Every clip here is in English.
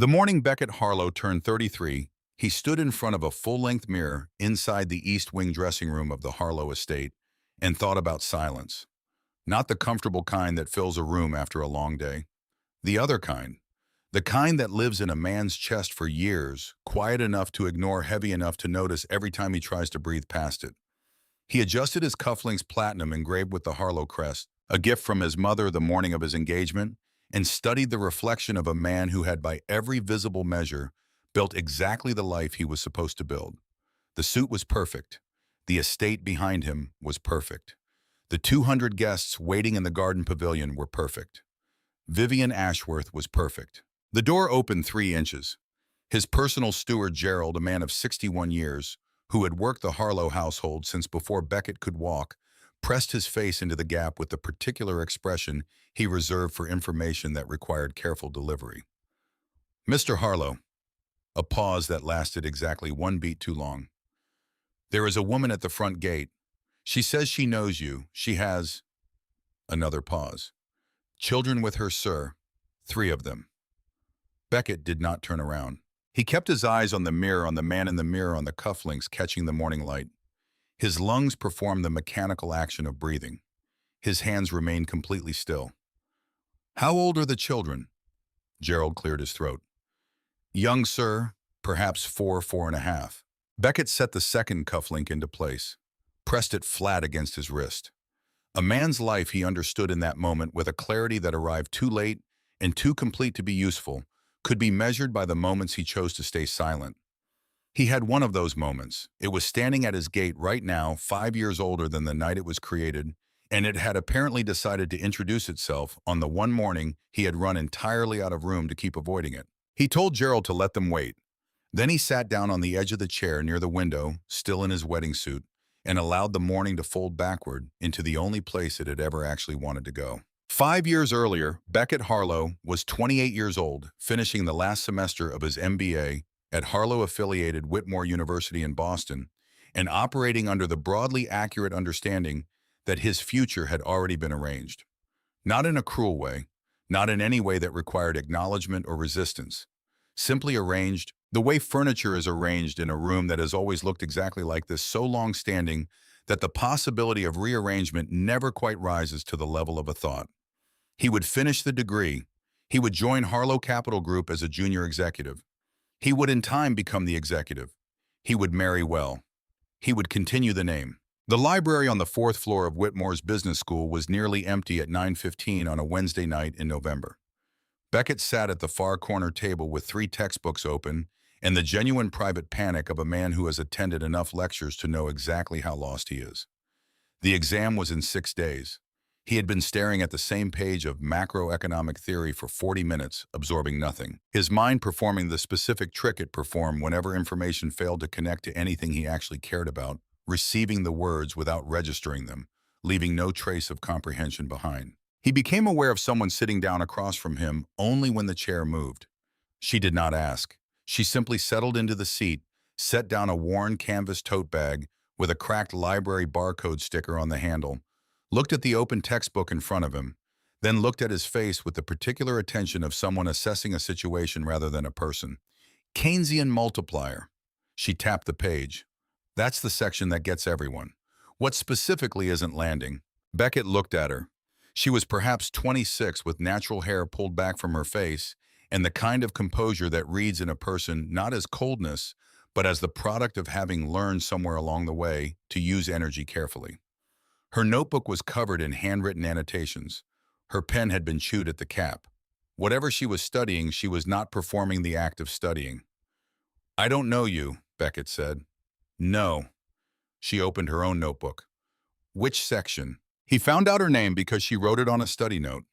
The morning Beckett Harlow turned 33, he stood in front of a full-length mirror inside the East Wing dressing room of the Harlow estate and thought about silence. Not the comfortable kind that fills a room after a long day. The other kind. The kind that lives in a man's chest for years, quiet enough to ignore, heavy enough to notice every time he tries to breathe past it. He adjusted his cufflinks platinum engraved with the Harlow crest, a gift from his mother the morning of his engagement, and studied the reflection of a man who had by every visible measure built exactly the life he was supposed to build. The suit was perfect. The estate behind him was perfect. The 200 guests waiting in the garden pavilion were perfect. Vivian Ashworth was perfect. The door opened 3 inches. His personal steward Gerald, a man of 61 years, who had worked the Harlow household since before Beckett could walk, pressed his face into the gap with the particular expression he reserved for information that required careful delivery. "Mr. Harlow." A pause that lasted exactly 1 beat too long. "There is a woman at the front gate. She says she knows you. She has—" Another pause. "Children with her, sir. 3 of them." Beckett did not turn around. He kept his eyes on the mirror, on the man in the mirror, on the cufflinks catching the morning light. His lungs performed the mechanical action of breathing. His hands remained completely still. "How old are the children?" Gerald cleared his throat. "Young, sir, perhaps 4, 4.5. Beckett set the second cufflink into place, pressed it flat against his wrist. A man's life, he understood in that moment with a clarity that arrived too late and too complete to be useful, could be measured by the moments he chose to stay silent. He had one of those moments. It was standing at his gate right now, 5 years older than the night it was created, and it had apparently decided to introduce itself on the one morning he had run entirely out of room to keep avoiding it. He told Gerald to let them wait. Then he sat down on the edge of the chair near the window, still in his wedding suit, and allowed the morning to fold backward into the only place it had ever actually wanted to go. 5 years earlier, Beckett Harlow was 28 years old, finishing the last semester of his MBA at Harlow-affiliated Whitmore University in Boston, and operating under the broadly accurate understanding that his future had already been arranged. Not in a cruel way, not in any way that required acknowledgement or resistance. Simply arranged, the way furniture is arranged in a room that has always looked exactly like this, so long-standing that the possibility of rearrangement never quite rises to the level of a thought. He would finish the degree. He would join Harlow Capital Group as a junior executive. He would in time become the executive. He would marry well. He would continue the name. The library on the 4th floor of Whitmore's business school was nearly empty at 9:15 on a Wednesday night in November. Beckett sat at the far corner table with 3 textbooks open and the genuine private panic of a man who has attended enough lectures to know exactly how lost he is. The exam was in 6 days. He had been staring at the same page of macroeconomic theory for 40 minutes, absorbing nothing, his mind performing the specific trick it performed whenever information failed to connect to anything he actually cared about, receiving the words without registering them, leaving no trace of comprehension behind. He became aware of someone sitting down across from him only when the chair moved. She did not ask. She simply settled into the seat, set down a worn canvas tote bag with a cracked library barcode sticker on the handle, looked at the open textbook in front of him, then looked at his face with the particular attention of someone assessing a situation rather than a person. Keynesian multiplier. She tapped the page. That's the section that gets everyone. What specifically isn't landing? Beckett looked at her. She was perhaps 26 with natural hair pulled back from her face and the kind of composure that reads in a person not as coldness, but as the product of having learned somewhere along the way to use energy carefully. Her notebook was covered in handwritten annotations. Her pen had been chewed at the cap. Whatever she was studying, she was not performing the act of studying. "I don't know you," Beckett said. "No." She opened her own notebook. "Which section?" He found out her name because she wrote it on a study note.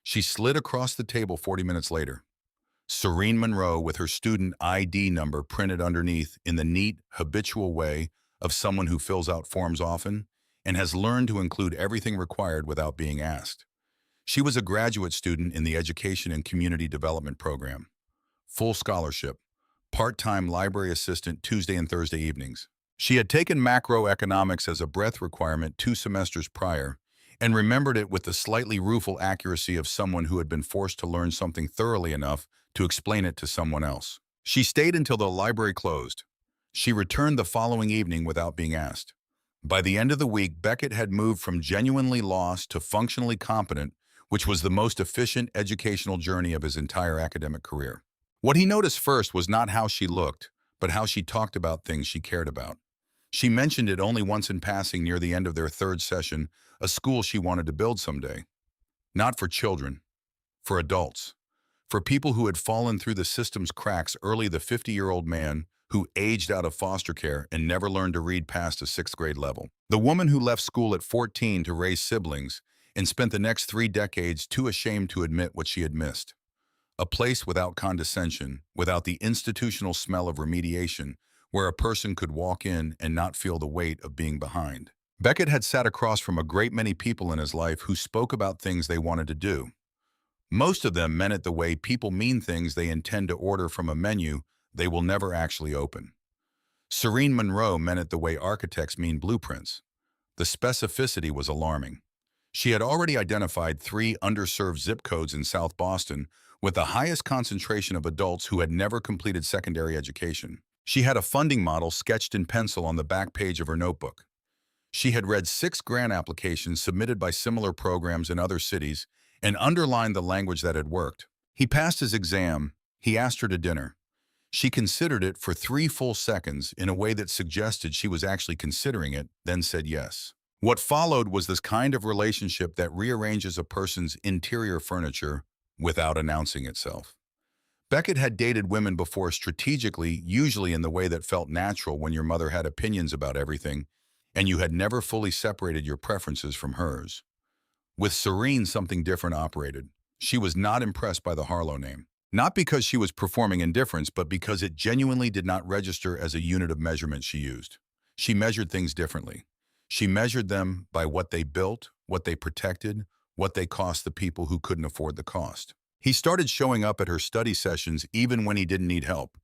She slid across the table 40 minutes later. Serene Monroe, with her student ID number printed underneath in the neat, habitual way of someone who fills out forms often and has learned to include everything required without being asked. She was a graduate student in the Education and Community Development Program. Full scholarship, part-time library assistant Tuesday and Thursday evenings. She had taken macroeconomics as a breadth requirement 2 semesters prior and remembered it with the slightly rueful accuracy of someone who had been forced to learn something thoroughly enough to explain it to someone else. She stayed until the library closed. She returned the following evening without being asked. By the end of the week, Beckett had moved from genuinely lost to functionally competent, which was the most efficient educational journey of his entire academic career. What he noticed first was not how she looked, but how she talked about things she cared about. She mentioned it only once in passing near the end of their third session, a school she wanted to build someday. Not for children, for adults. For people who had fallen through the system's cracks early, the 50-year-old man who aged out of foster care and never learned to read past a sixth-grade level. The woman who left school at 14 to raise siblings and spent the next 3 decades too ashamed to admit what she had missed. A place without condescension, without the institutional smell of remediation, where a person could walk in and not feel the weight of being behind. Beckett had sat across from a great many people in his life who spoke about things they wanted to do. Most of them meant it the way people mean things they intend to order from a menu they will never actually open. Serene Monroe meant it the way architects mean blueprints. The specificity was alarming. She had already identified 3 underserved zip codes in South Boston with the highest concentration of adults who had never completed secondary education. She had a funding model sketched in pencil on the back page of her notebook. She had read 6 grant applications submitted by similar programs in other cities and underlined the language that had worked. He passed his exam. He asked her to dinner. She considered it for 3 full seconds in a way that suggested she was actually considering it, then said yes. What followed was this kind of relationship that rearranges a person's interior furniture without announcing itself. Beckett had dated women before strategically, usually in the way that felt natural when your mother had opinions about everything, and you had never fully separated your preferences from hers. With Serene, something different operated. She was not impressed by the Harlow name. Not because she was performing indifference, but because it genuinely did not register as a unit of measurement she used. She measured things differently. She measured them by what they built, what they protected, what they cost the people who couldn't afford the cost. He started showing up at her study sessions even when he didn't need help.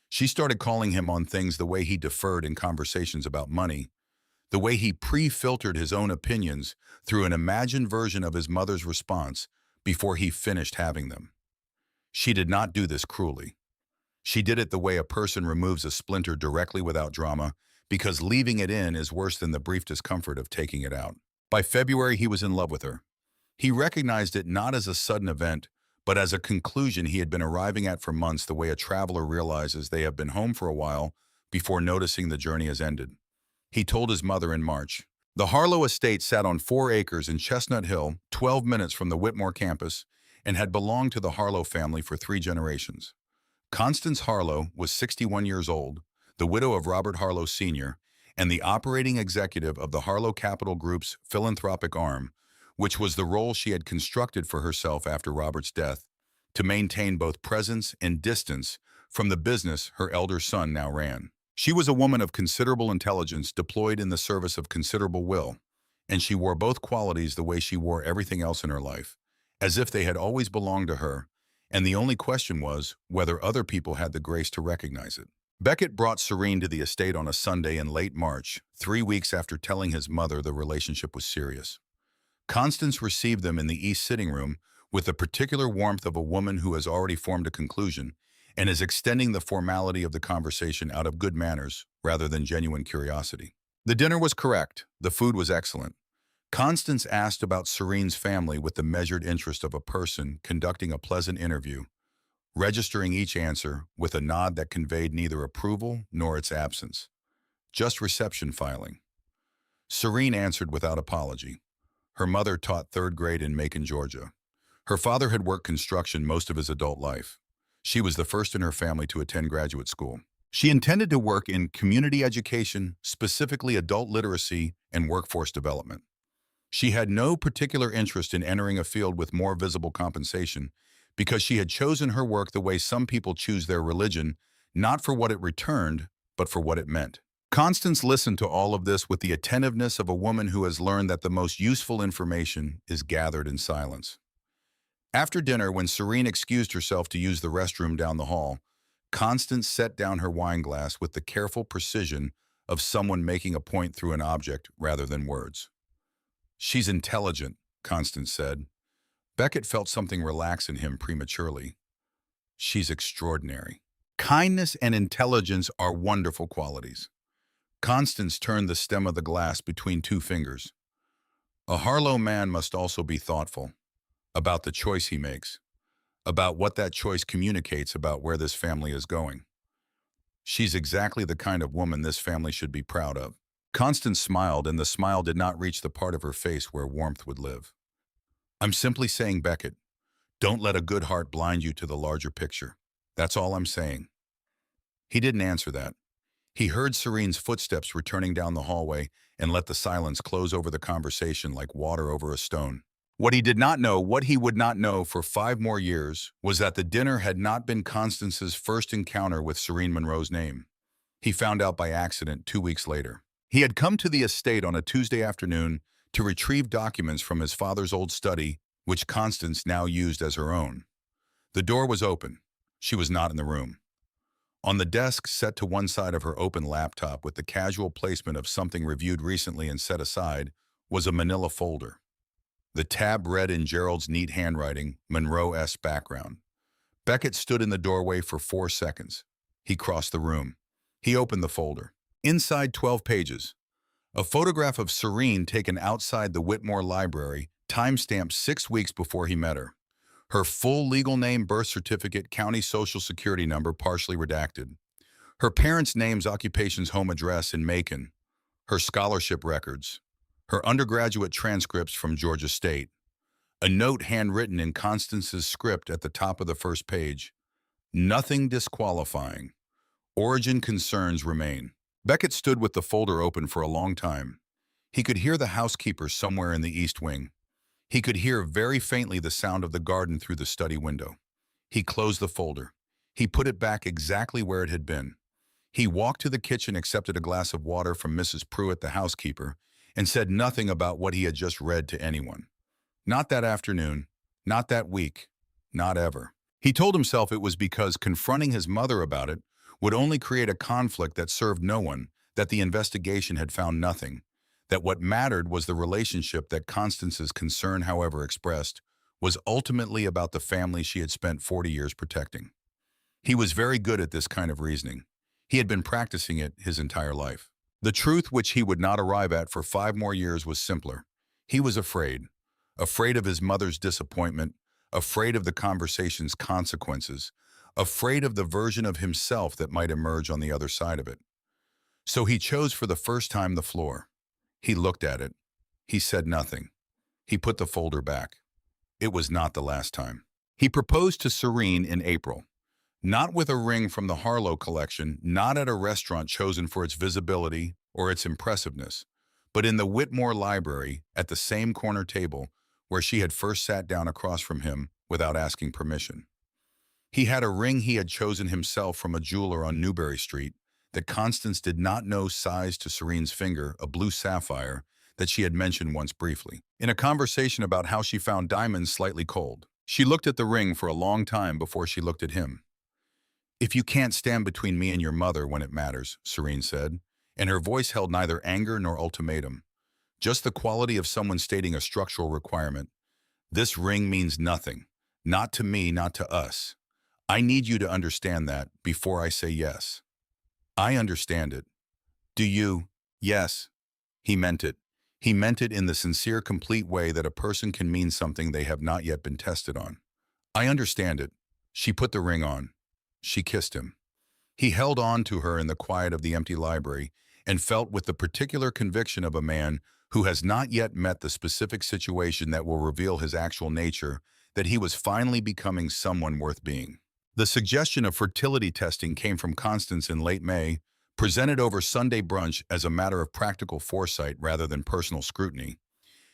She started calling him on things the way he deferred in conversations about money, the way he pre-filtered his own opinions through an imagined version of his mother's response before he finished having them. She did not do this cruelly. She did it the way a person removes a splinter directly without drama, because leaving it in is worse than the brief discomfort of taking it out. By February, he was in love with her. He recognized it not as a sudden event, but as a conclusion he had been arriving at for months, the way a traveler realizes they have been home for a while before noticing the journey has ended. He told his mother in March. The Harlow estate sat on 4 acres in Chestnut Hill, 12 minutes from the Whitmore campus, and had belonged to the Harlow family for 3 generations. Constance Harlow was 61 years old, the widow of Robert Harlow Sr., and the operating executive of the Harlow Capital Group's philanthropic arm, which was the role she had constructed for herself after Robert's death, to maintain both presence and distance from the business her elder son now ran. She was a woman of considerable intelligence deployed in the service of considerable will, and she wore both qualities the way she wore everything else in her life, as if they had always belonged to her, and the only question was whether other people had the grace to recognize it. Beckett brought Serene to the estate on a Sunday in late March, 3 weeks after telling his mother the relationship was serious. Constance received them in the east sitting room with the particular warmth of a woman who has already formed a conclusion and is extending the formality of the conversation out of good manners rather than genuine curiosity. The dinner was correct. The food was excellent. Constance asked about Serene's family with the measured interest of a person conducting a pleasant interview, registering each answer with a nod that conveyed neither approval nor its absence, just reception filing. Serene answered without apology. Her mother taught 3rd grade in Macon, Georgia. Her father had worked construction most of his adult life. She was the first in her family to attend graduate school. She intended to work in community education, specifically adult literacy and workforce development. She had no particular interest in entering a field with more visible compensation because she had chosen her work the way some people choose their religion, not for what it returned, but for what it meant. Constance listened to all of this with the attentiveness of a woman who has learned that the most useful information is gathered in silence. After dinner, when Serene excused herself to use the restroom down the hall, Constance set down her wine glass with the careful precision of someone making a point through an object rather than words. "She's intelligent," Constance said. Beckett felt something relax in him prematurely. She's extraordinary. Kindness and intelligence are wonderful qualities. Constance turned the stem of the glass between two fingers. A Harlow man must also be thoughtful about the choice he makes, about what that choice communicates about where this family is going. She's exactly the kind of woman this family should be proud of. Constance smiled, and the smile did not reach the part of her face where warmth would live. I'm simply saying, Beckett, don't let a good heart blind you to the larger picture. That's all I'm saying. He didn't answer that. He heard Serene's footsteps returning down the hallway and let the silence close over the conversation like water over a stone. What he did not know, what he would not know for 5 more years, was that the dinner had not been Constance's first encounter with Serene Monroe's name. He found out by accident 2 weeks later. He had come to the estate on a Tuesday afternoon to retrieve documents from his father's old study, which Constance now used as her own. The door was open. She was not in the room. On the desk, set to one side of her open laptop with the casual placement of something reviewed recently and set aside, was a manila folder. The tab read in Gerald's neat handwriting, Monroe-esque background. Beckett stood in the doorway for 4 seconds. He crossed the room. He opened the folder. Inside 12 pages. A photograph of Serene taken outside the Whitmore Library, timestamped 6 weeks before he met her. Her full legal name, birth certificate, county social security number partially redacted. Her parents' names, occupations, home address in Macon. Her scholarship records. Her undergraduate transcripts from Georgia State. A note handwritten in Constance's script at the top of the first page. Nothing disqualifying. Origin concerns remain. Beckett stood with the folder open for a long time. He could hear the housekeeper somewhere in the east wing. He could hear very faintly the sound of the garden through the study window. He closed the folder. He put it back exactly where it had been. He walked to the kitchen, accepted a glass of water from Mrs. Pruitt, the housekeeper, and said nothing about what he had just read to anyone. Not that afternoon, not that week, not ever. He told himself it was because confronting his mother about it would only create a conflict that served no one, that the investigation had found nothing, that what mattered was the relationship, that Constance's concern, however expressed, was ultimately about the family she had spent 40 years protecting. He was very good at this kind of reasoning. He had been practicing it his entire life. The truth, which he would not arrive at for 5 more years, was simpler. He was afraid. Afraid of his mother's disappointment, afraid of the conversation's consequences, afraid of the version of himself that might emerge on the other side of it. So he chose for the first time the floor. He looked at it. He said nothing. He put the folder back. It was not the last time. He proposed to Serene in April. Not with a ring from the Harlow collection, not at a restaurant chosen for its visibility or its impressiveness, but in the Whitmore Library at the same corner table where she had first sat down across from him without asking permission. He had a ring he had chosen himself from a jeweler on Newberry Street that Constance did not know sized to Serene's finger, a blue sapphire that she had mentioned once briefly, in a conversation about how she found diamonds slightly cold. She looked at the ring for a long time before she looked at him. "If you can't stand between me and your mother when it matters," Serene said, and her voice held neither anger nor ultimatum, just the quality of someone stating a structural requirement, "this ring means nothing. Not to me, not to us. I need you to understand that before I say yes." "I understand it." "Do you?" "Yes." He meant it. He meant it in the sincere, complete way that a person can mean something they have not yet been tested on. "I understand it." She put the ring on. She kissed him. He held on to her in the quiet of the empty library and felt with the particular conviction of a man who has not yet met the specific situation that will reveal his actual nature, that he was finally becoming someone worth being. The suggestion of fertility testing came from Constance in late May, presented over Sunday brunch as a matter of practical foresight rather than personal scrutiny.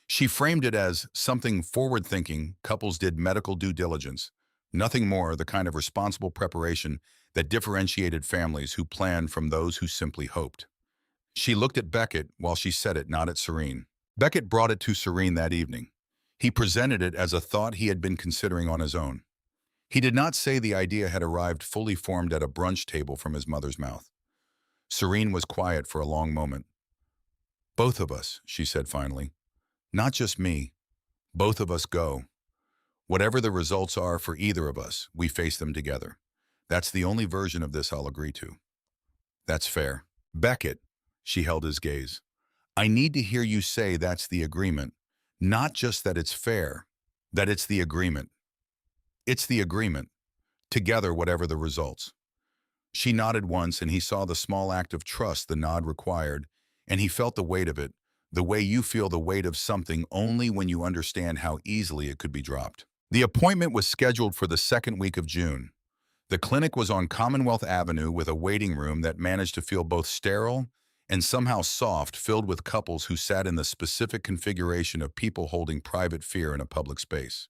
She framed it as something forward-thinking. Couples did medical due diligence. Nothing more, the kind of responsible preparation that differentiated families who planned from those who simply hoped. She looked at Beckett while she said it, not at Serene. Beckett brought it to Serene that evening. He presented it as a thought he had been considering on his own. He did not say the idea had arrived fully formed at a brunch table from his mother's mouth. Serene was quiet for a long moment. "Both of us," she said finally. "Not just me. Both of us go. Whatever the results are for either of us, we face them together. That's the only version of this I'll agree to. That's fair. Beckett, she held his gaze. I need to hear you say that's the agreement. Not just that it's fair, that it's the agreement. It's the agreement. Together, whatever the results. She nodded once, and he saw the small act of trust the nod required, and he felt the weight of it, the way you feel the weight of something only when you understand how easily it could be dropped. The appointment was scheduled for the second week of June. The clinic was on Commonwealth Avenue with a waiting room that managed to feel both sterile and somehow soft, filled with couples who sat in the specific configuration of people holding private fear in a public space.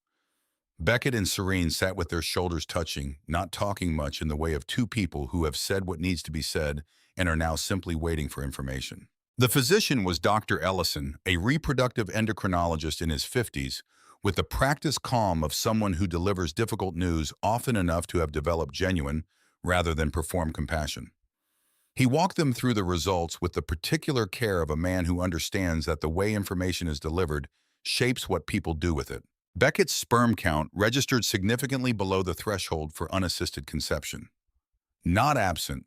Beckett and Serene sat with their shoulders touching, not talking much, in the way of two people who have said what needs to be said and are now simply waiting for information. The physician was Dr. Ellison, a reproductive endocrinologist in his 50s, with the practiced calm of someone who delivers difficult news often enough to have developed genuine, rather than perform compassion. He walked them through the results with the particular care of a man who understands that the way information is delivered shapes what people do with it. Beckett's sperm count registered significantly below the threshold for unassisted conception. Not absent,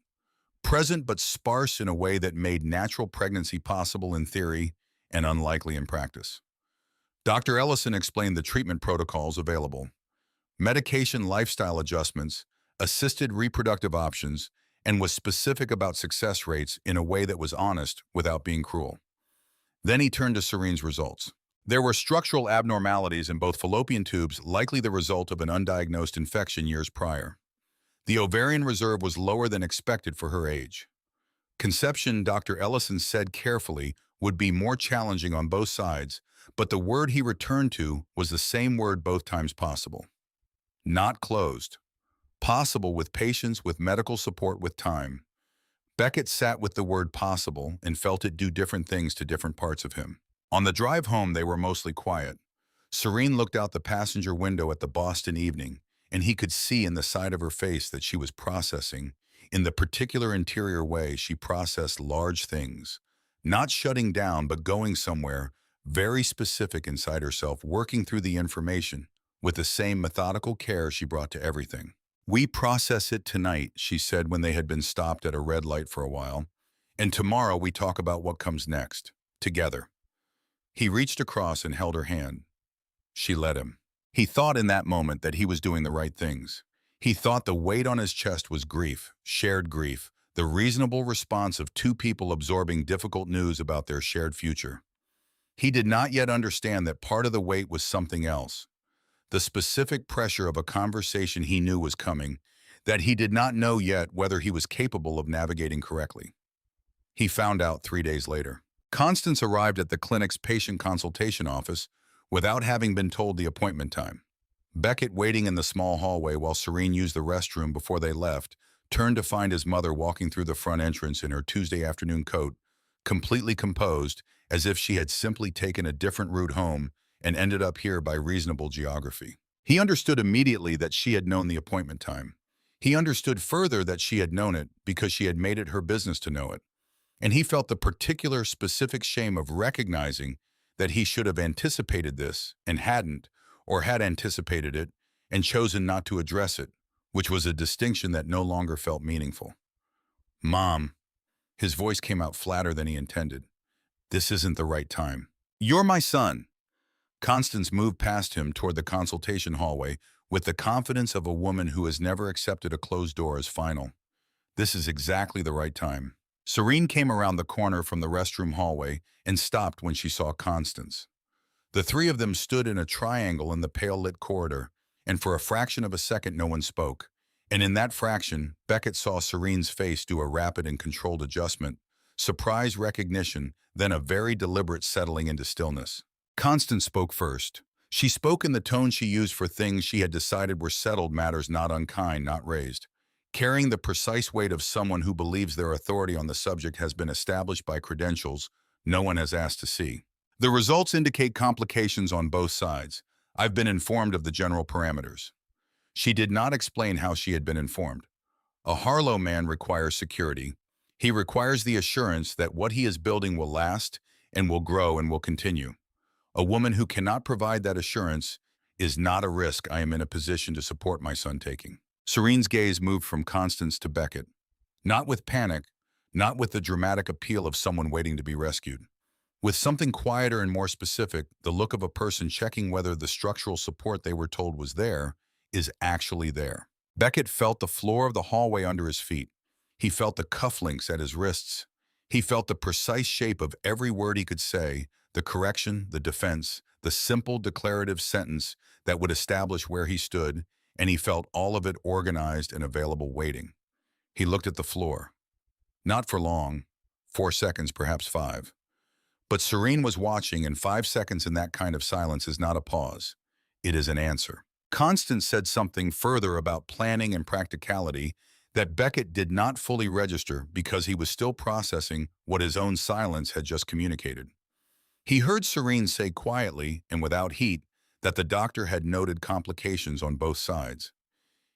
present but sparse in a way that made natural pregnancy possible in theory and unlikely in practice. Dr. Ellison explained the treatment protocols available: medication, lifestyle adjustments, assisted reproductive options, and was specific about success rates in a way that was honest without being cruel. Then he turned to Serene's results. There were structural abnormalities in both fallopian tubes, likely the result of an undiagnosed infection years prior. The ovarian reserve was lower than expected for her age. Conception, Dr. Ellison said carefully, would be more challenging on both sides, but the word he returned to was the same word both times: possible. Not closed. Possible with patience, with medical support, with time. Beckett sat with the word possible and felt it do different things to different parts of him. On the drive home, they were mostly quiet. Serene looked out the passenger window at the Boston evening, and he could see in the side of her face that she was processing, in the particular interior way she processed large things, not shutting down but going somewhere very specific inside herself, working through the information with the same methodical care she brought to everything. We process it tonight, she said when they had been stopped at a red light for a while, and tomorrow we talk about what comes next, together. He reached across and held her hand. She let him. He thought in that moment that he was doing the right things. He thought the weight on his chest was grief, shared grief, the reasonable response of two people absorbing difficult news about their shared future. He did not yet understand that part of the weight was something else. The specific pressure of a conversation he knew was coming, that he did not know yet whether he was capable of navigating correctly. He found out 3 days later. Constance arrived at the clinic's patient consultation office without having been told the appointment time. Beckett, waiting in the small hallway while Serene used the restroom before they left, turned to find his mother walking through the front entrance in her Tuesday afternoon coat, completely composed, as if she had simply taken a different route home and ended up here by reasonable geography. He understood immediately that she had known the appointment time. He understood further that she had known it because she had made it her business to know it. And he felt the particular specific shame of recognizing that he should have anticipated this and hadn't, or had anticipated it and chosen not to address it, which was a distinction that no longer felt meaningful. Mom, his voice came out flatter than he intended. This isn't the right time. You're my son. Constance moved past him toward the consultation hallway with the confidence of a woman who has never accepted a closed door as final. This is exactly the right time. Serene came around the corner from the restroom hallway and stopped when she saw Constance. The three of them stood in a triangle in the pale-lit corridor, and for a fraction of a second no one spoke. And in that fraction, Beckett saw Serene's face do a rapid and controlled adjustment, surprise, recognition, then a very deliberate settling into stillness. Constance spoke first. She spoke in the tone she used for things she had decided were settled matters, not unkind, not raised, carrying the precise weight of someone who believes their authority on the subject has been established by credentials no one has asked to see. The results indicate complications on both sides. I've been informed of the general parameters. She did not explain how she had been informed. A Harlow man requires security. He requires the assurance that what he is building will last and will grow and will continue. A woman who cannot provide that assurance is not a risk I am in a position to support my son taking. Serene's gaze moved from Constance to Beckett. Not with panic, not with the dramatic appeal of someone waiting to be rescued. With something quieter and more specific, the look of a person checking whether the structural support they were told was there is actually there. Beckett felt the floor of the hallway under his feet. He felt the cufflinks at his wrists. He felt the precise shape of every word he could say, the correction, the defense, the simple declarative sentence that would establish where he stood, and he felt all of it organized and available waiting. He looked at the floor. Not for long, 4 seconds, perhaps 5. But Serene was watching, and 5 seconds in that kind of silence is not a pause. It is an answer. Constance said something further about planning and practicality that Beckett did not fully register because he was still processing what his own silence had just communicated. He heard Serene say quietly and without heat that the doctor had noted complications on both sides.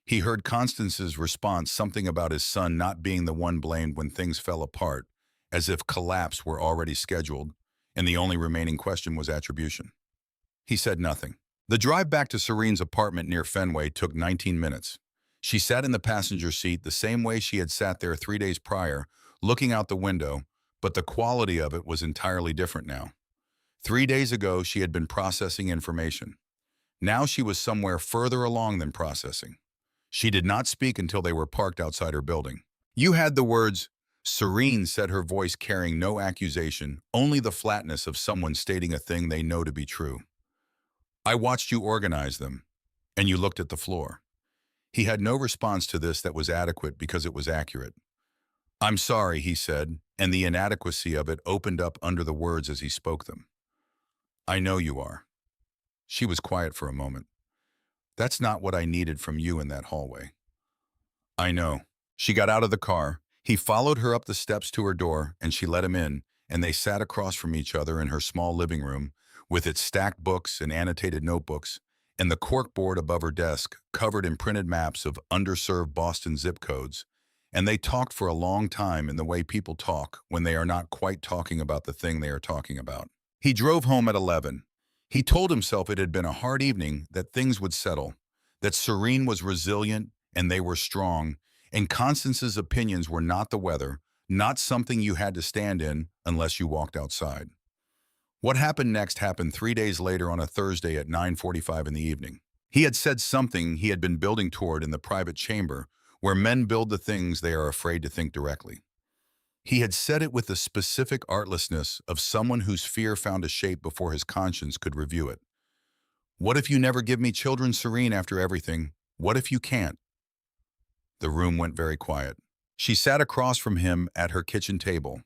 He heard Constance's response, something about his son not being the one blamed when things fell apart, as if collapse were already scheduled, and the only remaining question was attribution. He said nothing. The drive back to Serene's apartment near Fenway took 19 minutes. She sat in the passenger seat the same way she had sat there 3 days prior, looking out the window, but the quality of it was entirely different now. 3 days ago, she had been processing information. Now she was somewhere further along than processing. She did not speak until they were parked outside her building. "You had the words," Serene said, her voice carrying no accusation, only the flatness of someone stating a thing they know to be true. "I watched you organize them, and you looked at the floor." He had no response to this that was adequate because it was accurate. "I'm sorry," he said, and the inadequacy of it opened up under the words as he spoke them. "I know you are." She was quiet for a moment. "That's not what I needed from you in that hallway." "I know." She got out of the car. He followed her up the steps to her door, and she let him in, and they sat across from each other in her small living room, with its stacked books and annotated notebooks, and the corkboard above her desk, covered in printed maps of underserved Boston zip codes. And they talked for a long time in the way people talk when they are not quite talking about the thing they are talking about. He drove home at 11. He told himself it had been a hard evening, that things would settle, that Serene was resilient and they were strong, and Constance's opinions were not the weather, not something you had to stand in unless you walked outside. What happened next happened 3 days later on a Thursday at 9:45 in the evening. He had said something he had been building toward in the private chamber, where men build the things they are afraid to think directly. He had said it with the specific artlessness of someone whose fear found a shape before his conscience could review it. "What if you never give me children, Serene, after everything? What if you can't?" The room went very quiet. She sat across from him at her kitchen table.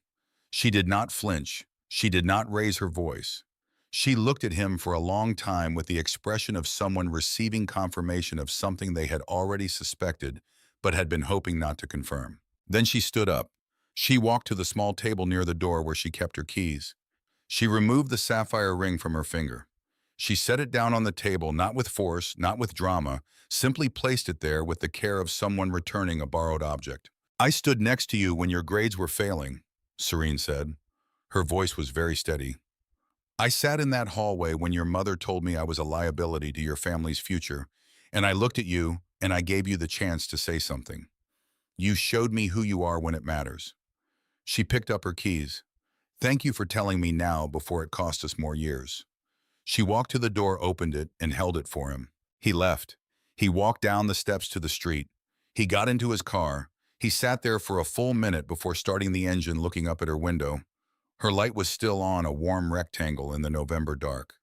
She did not flinch. She did not raise her voice. She looked at him for a long time with the expression of someone receiving confirmation of something they had already suspected but had been hoping not to confirm. Then she stood up. She walked to the small table near the door where she kept her keys. She removed the sapphire ring from her finger. She set it down on the table, not with force, not with drama, simply placed it there with the care of someone returning a borrowed object. "I stood next to you when your grades were failing," Serene said. Her voice was very steady. "I sat in that hallway when your mother told me I was a liability to your family's future, and I looked at you and I gave you the chance to say something. You showed me who you are when it matters." She picked up her keys. "Thank you for telling me now before it cost us more years." She walked to the door, opened it, and held it for him. He left. He walked down the steps to the street. He got into his car. He sat there for a full minute before starting the engine, looking up at her window. Her light was still on, a warm rectangle in the November dark.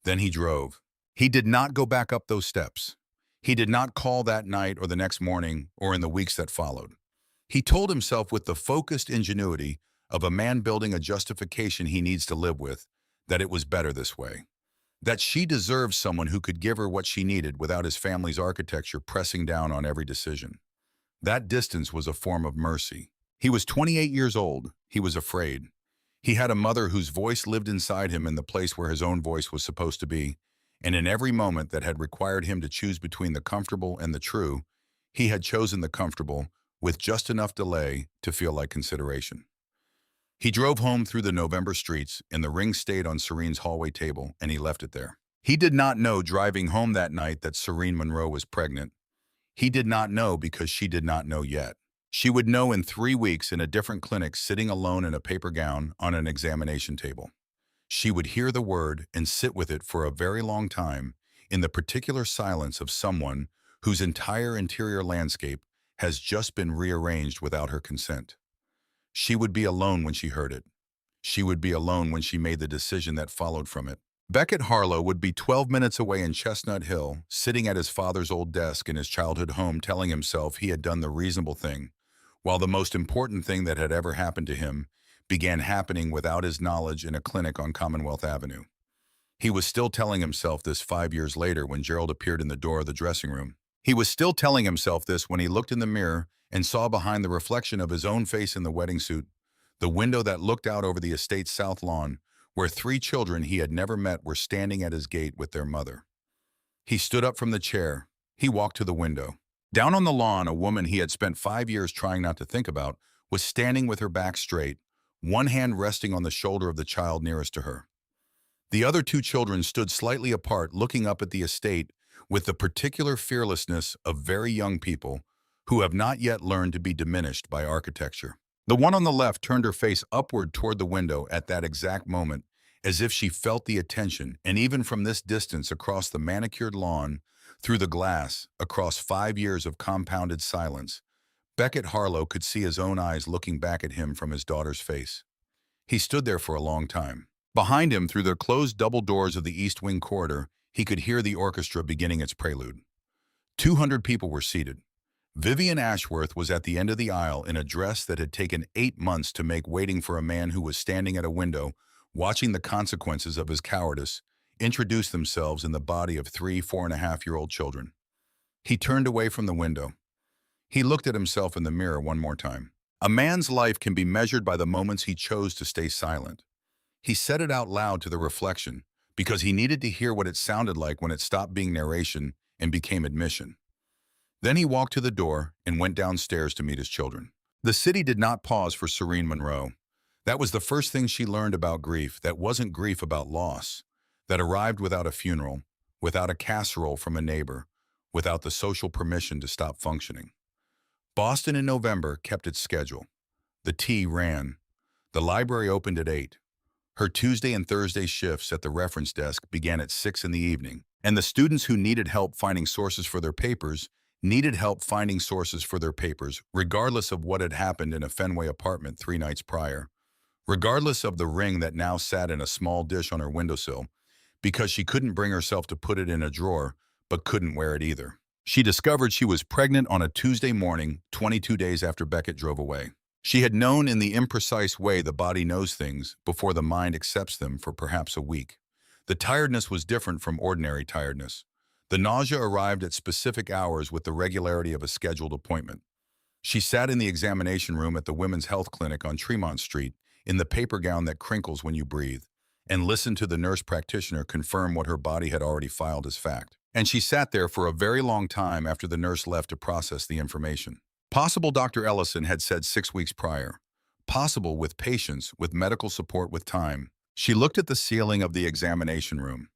Then he drove. He did not go back up those steps. He did not call that night or the next morning or in the weeks that followed. He told himself with the focused ingenuity of a man building a justification he needs to live with that it was better this way. That she deserved someone who could give her what she needed without his family's architecture pressing down on every decision. That distance was a form of mercy. He was 28 years old. He was afraid. He had a mother whose voice lived inside him in the place where his own voice was supposed to be, and in every moment that had required him to choose between the comfortable and the true, he had chosen the comfortable with just enough delay to feel like consideration. He drove home through the November streets, and the ring stayed on Serene's hallway table, and he left it there. He did not know driving home that night that Serene Monroe was pregnant. He did not know because she did not know yet. She would know in 3 weeks in a different clinic sitting alone in a paper gown on an examination table. She would hear the word and sit with it for a very long time in the particular silence of someone whose entire interior landscape has just been rearranged without her consent. She would be alone when she heard it. She would be alone when she made the decision that followed from it. Beckett Harlow would be 12 minutes away in Chestnut Hill, sitting at his father's old desk in his childhood home telling himself he had done the reasonable thing, while the most important thing that had ever happened to him began happening without his knowledge in a clinic on Commonwealth Avenue. He was still telling himself this 5 years later when Gerald appeared in the door of the dressing room. He was still telling himself this when he looked in the mirror and saw behind the reflection of his own face in the wedding suit, the window that looked out over the estate's south lawn, where 3 children he had never met were standing at his gate with their mother. He stood up from the chair. He walked to the window. Down on the lawn, a woman he had spent 5 years trying not to think about was standing with her back straight, one hand resting on the shoulder of the child nearest to her. The other 2 children stood slightly apart, looking up at the estate with the particular fearlessness of very young people who have not yet learned to be diminished by architecture. The one on the left turned her face upward toward the window at that exact moment, as if she felt the attention, and even from this distance across the manicured lawn, through the glass, across 5 years of compounded silence, Beckett Harlow could see his own eyes looking back at him from his daughter's face. He stood there for a long time. Behind him, through the closed double doors of the East Wing corridor, he could hear the orchestra beginning its prelude. 200 people were seated. Vivian Ashworth was at the end of the aisle in a dress that had taken 8 months to make, waiting for a man who was standing at a window, watching the consequences of his cowardice introduce themselves in the body of 3 4.5-year-old children. He turned away from the window. He looked at himself in the mirror one more time. A man's life can be measured by the moments he chose to stay silent. He said it out loud to the reflection because he needed to hear what it sounded like when it stopped being narration and became admission. Then he walked to the door and went downstairs to meet his children. The city did not pause for Serene Monroe. That was the first thing she learned about grief that wasn't grief about loss, that arrived without a funeral, without a casserole from a neighbor, without the social permission to stop functioning. Boston in November kept its schedule. The T ran. The library opened at 8. Her Tuesday and Thursday shifts at the reference desk began at 6 in the evening, and the students who needed help finding sources for their papers needed help finding sources for their papers, regardless of what had happened in a Fenway apartment 3 nights prior, regardless of the ring that now sat in a small dish on her windowsill, because she couldn't bring herself to put it in a drawer, but couldn't wear it either. She discovered she was pregnant on a Tuesday morning, 22 days after Beckett drove away. She had known in the imprecise way the body knows things before the mind accepts them for perhaps a week. The tiredness was different from ordinary tiredness. The nausea arrived at specific hours with the regularity of a scheduled appointment. She sat in the examination room at the Women's Health Clinic on Tremont Street in the paper gown that crinkles when you breathe, and listened to the nurse practitioner confirm what her body had already filed as fact. And she sat there for a very long time after the nurse left to process the information. Possible, Dr. Ellison had said 6 weeks prior. Possible with patience, with medical support, with time. She looked at the ceiling of the examination room.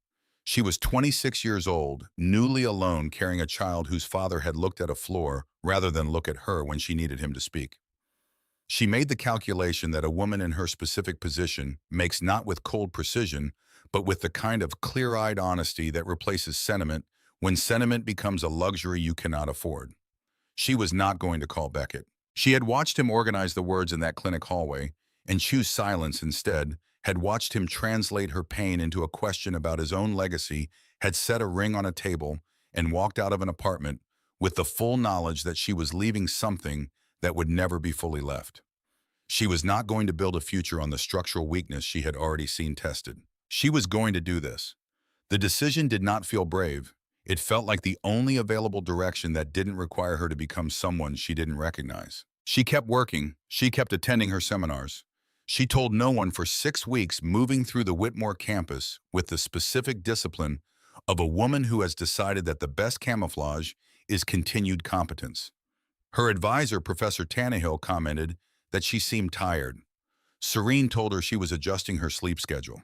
She was 26 years old, newly alone, carrying a child whose father had looked at a floor rather than look at her when she needed him to speak. She made the calculation that a woman in her specific position makes not with cold precision, but with the kind of clear-eyed honesty that replaces sentiment when sentiment becomes a luxury you cannot afford. She was not going to call Beckett. She had watched him organize the words in that clinic hallway and choose silence instead, had watched him translate her pain into a question about his own legacy, had set a ring on a table, and walked out of an apartment with the full knowledge that she was leaving something that would never be fully left. She was not going to build a future on the structural weakness she had already seen tested. She was going to do this. The decision did not feel brave. It felt like the only available direction that didn't require her to become someone she didn't recognize. She kept working. She kept attending her seminars. She told no one for 6 weeks, moving through the Whitmore campus with the specific discipline of a woman who has decided that the best camouflage is continued competence. Her advisor, Professor Tannehill, commented that she seemed tired. Serene told her she was adjusting her sleep schedule.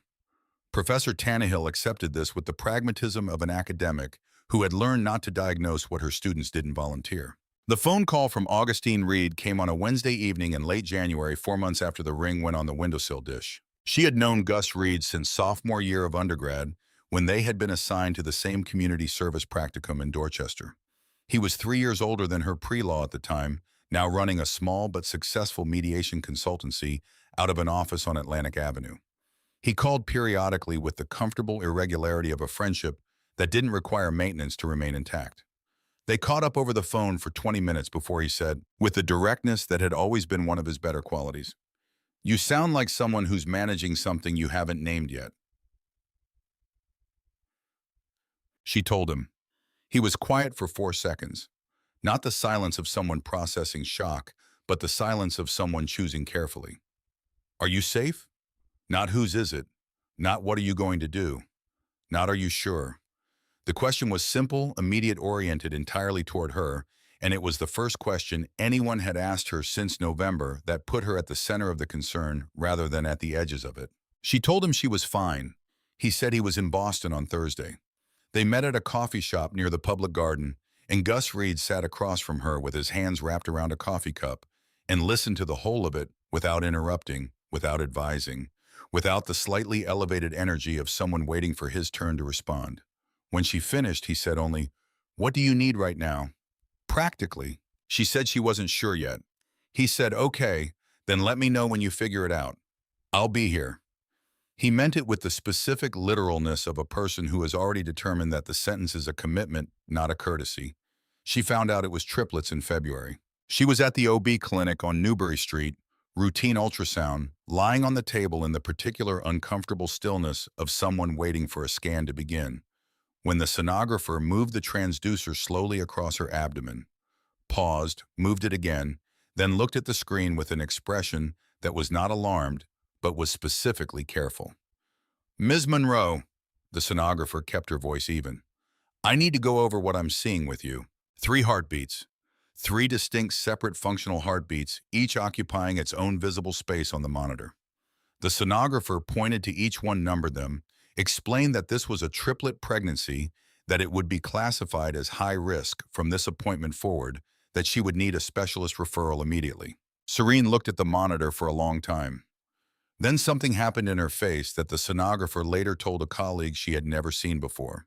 Professor Tannehill accepted this with the pragmatism of an academic who had learned not to diagnose what her students didn't volunteer. The phone call from Augustine Reed came on a Wednesday evening in late January, 4 months after the ring went on the windowsill dish. She had known Gus Reed since sophomore year of undergrad, when they had been assigned to the same community service practicum in Dorchester. He was 3 years older than her pre-law at the time, now running a small but successful mediation consultancy out of an office on Atlantic Avenue. He called periodically with the comfortable irregularity of a friendship that didn't require maintenance to remain intact. They caught up over the phone for 20 minutes before he said, with the directness that had always been one of his better qualities, "You sound like someone who's managing something you haven't named yet." She told him. He was quiet for 4 seconds. Not the silence of someone processing shock, but the silence of someone choosing carefully. "Are you safe?" Not "whose is it?" Not "what are you going to do?" Not "are you sure?" The question was simple, immediate, oriented entirely toward her, and it was the first question anyone had asked her since November that put her at the center of the concern rather than at the edges of it. She told him she was fine. He said he was in Boston on Thursday. They met at a coffee shop near the public garden, and Gus Reed sat across from her with his hands wrapped around a coffee cup and listened to the whole of it without interrupting, without advising, without the slightly elevated energy of someone waiting for his turn to respond. When she finished, he said only, "What do you need right now?" "Practically." She said she wasn't sure yet. He said, "Okay, then let me know when you figure it out. I'll be here." He meant it with the specific literalness of a person who has already determined that the sentence is a commitment, not a courtesy. She found out it was triplets in February. She was at the OB clinic on Newbury Street, routine ultrasound, lying on the table in the particular uncomfortable stillness of someone waiting for a scan to begin, when the sonographer moved the transducer slowly across her abdomen, paused, moved it again, then looked at the screen with an expression that was not alarmed, but was specifically careful. "Ms. Monroe," the sonographer kept her voice even, "I need to go over what I'm seeing with you. 3 heartbeats. 3 distinct separate functional heartbeats, each occupying its own visible space on the monitor." The sonographer pointed to each one, numbered them, explained that this was a triplet pregnancy, that it would be classified as high risk from this appointment forward, that she would need a specialist referral immediately. Serene looked at the monitor for a long time. Then something happened in her face that the sonographer later told a colleague she had never seen before.